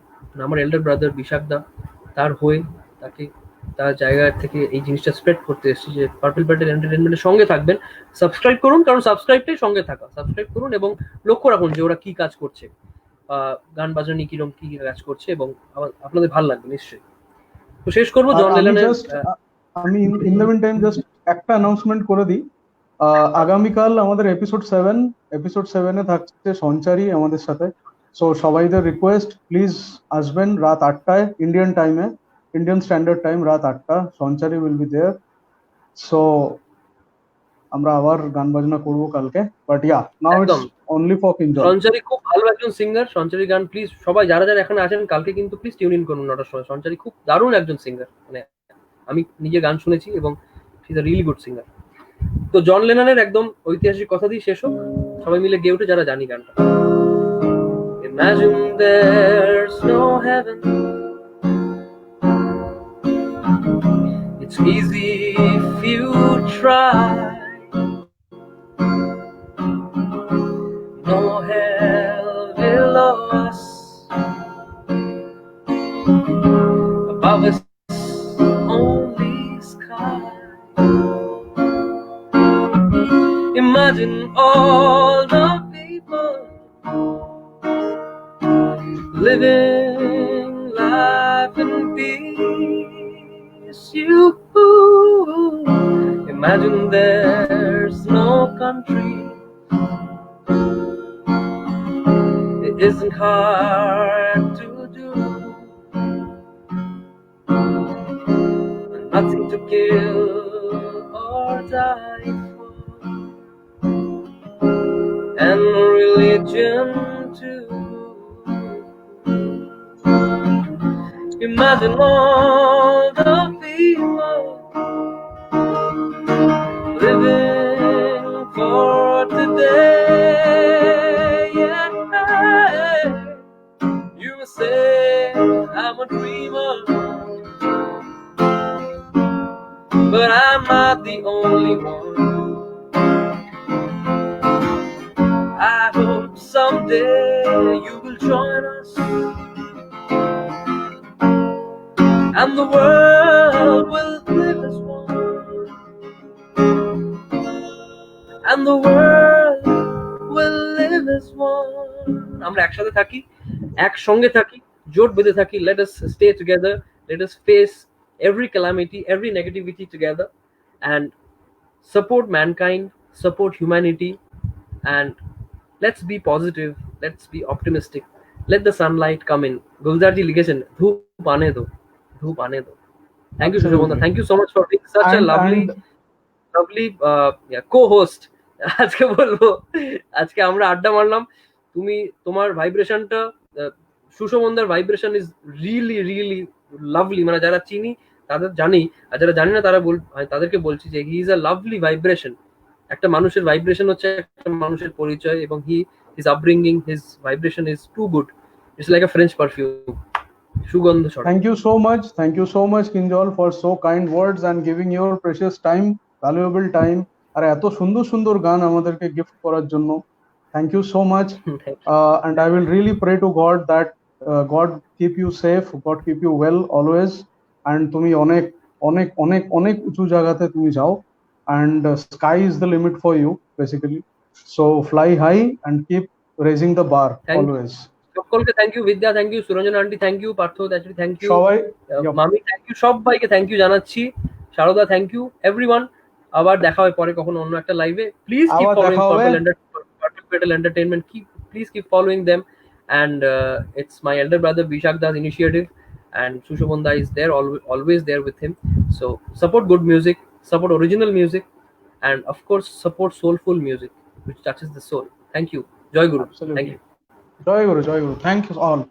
আমার এল্ডার ব্রাদার বিশাখদা, তার হয়ে তাকে তার জায়গা থেকে এই জিনিসটা স্প্রেড করতে এসেছি যে পার্পল পেটাল এন্টারটেইনমেন্টের সঙ্গে থাকবেন, সাবস্ক্রাইব করুন, কারণ সাবস্ক্রাইবটাই সঙ্গে থাকা। সাবস্ক্রাইব করুন এবং লক্ষ্য রাখুন যে ওরা কি কাজ করছে, গান বাজানি কিরকম কি কাজ করছে, এবং আপনাদের ভালো লাগবে নিশ্চয়ই। তো শেষ করবো আর জন আমি লেননের। জাস্ট আমি in the meantime just একটা অ্যানাউন্সমেন্ট করে দিই। আগামীকাল আমাদের এপিসোড 7-এ থাকছে সঞ্চারী আমাদের সাথে। সো সবাইদের রিকোয়েস্ট, প্লিজ আসবেন রাত 8টায় ইন্ডিয়ান টাইমে, ইন্ডিয়ান স্ট্যান্ডার্ড টাইম রাত 8টা। সঞ্চারী উইল বি দেয়ার। সো আমরা আবার গান বাজনা করবো কালকে, বাট ইয়া নাও ইটস একদম, অনলি ফর এনজয়। সঞ্চারী খুব ভালো একজন সিঙ্গার। সঞ্চারী গান প্লিজ সবাই যারা যারা এখানে আছেন কালকে কিন্তু প্লিজ টিউন ইন করুন 9টার সময়। সঞ্চারী খুব দারুণ একজন সিঙ্গার, মানে আমি নিজে গান শুনেছি এবং হি is a really good singer. তো জন লেননের একদম ঐতিহাসিক কথা দিয়ে শেষ হোক, সবাই মিলে গেয়ে উঠে যারা জানি গানটা। Imagine there's no heaven, it's easy if you try, no hell below us, above us only sky. Imagine all the people living life in peace. You imagine there's no country, it isn't hard to do, nothing to kill or die for, and no religion too. Imagine all the people living for today. Yeah. You may say I'm a dreamer, but I'm not the only one. I hope someday you will join us, and the world will live as one, and the world will live as one. আমরা একসাথে থাকি, একসঙ্গে থাকি, জোট বেঁধে থাকি। Let us stay together, let us face every calamity, every negativity together, and support mankind, support humanity, and let's be positive, let's be optimistic, let the sunlight come in. গুলজারজি লিখেছেন ধূপ আনে দো, ধূপ আনে দো। থ্যাংক ইউ সুশোভনদা, thank you so much for being such a lovely co-host. আজকে বলবো, আজকে আমরা আড্ডা মারলাম, তুমি তোমার ভাইব্রেশনটা, সুশোভনদার vibration is really really lovely, মানে যারা চিনি তাদের জানি, আর যারা জানি না তারা তাদেরকে বলছি যে he is a lovely vibration. একটা মানুষের ভাইব্রেশন হচ্ছে একটা মানুষের পরিচয়, এবং his upbringing, his vibration is too good. It's like a French perfume, সুগন্ধ ছড়ায়। Thank you so much, Kinjal, for so kind words and giving your precious time, valuable time. আর এত সুন্দর সুন্দর গান আমাদেরকে গিফট করার জন্য thank you so much. And I will really pray to God that God keep you safe, God keep you well always, and তুমি অনেক অনেক অনেক অনেক উঁচু জায়গাতে তুমি যাও, and sky is the limit for you basically, so fly high and keep raising the bar always. সকলকে thank you, Vidya thank you, Suranjan aunty thank you, Partha Dasi thank you, সবাই মামি থ্যাংক ইউ, সবাইকে থ্যাংক ইউ জানাচ্ছি, শারদা থ্যাংক ইউ, এভরিওয়ান। আবার দেখা হবে পরে কখনো অন্য একটা লাইভে। Please keep following purple Petal entertainment, please keep following them, and it's my elder brother Bishak Das initiative, and Sushobanda is there, always there with him. So support good music, support original music, and of course support soulful music which touches the soul. Thank you. Joy Guru. Absolutely. Thank you. Joy Guru, thank you all.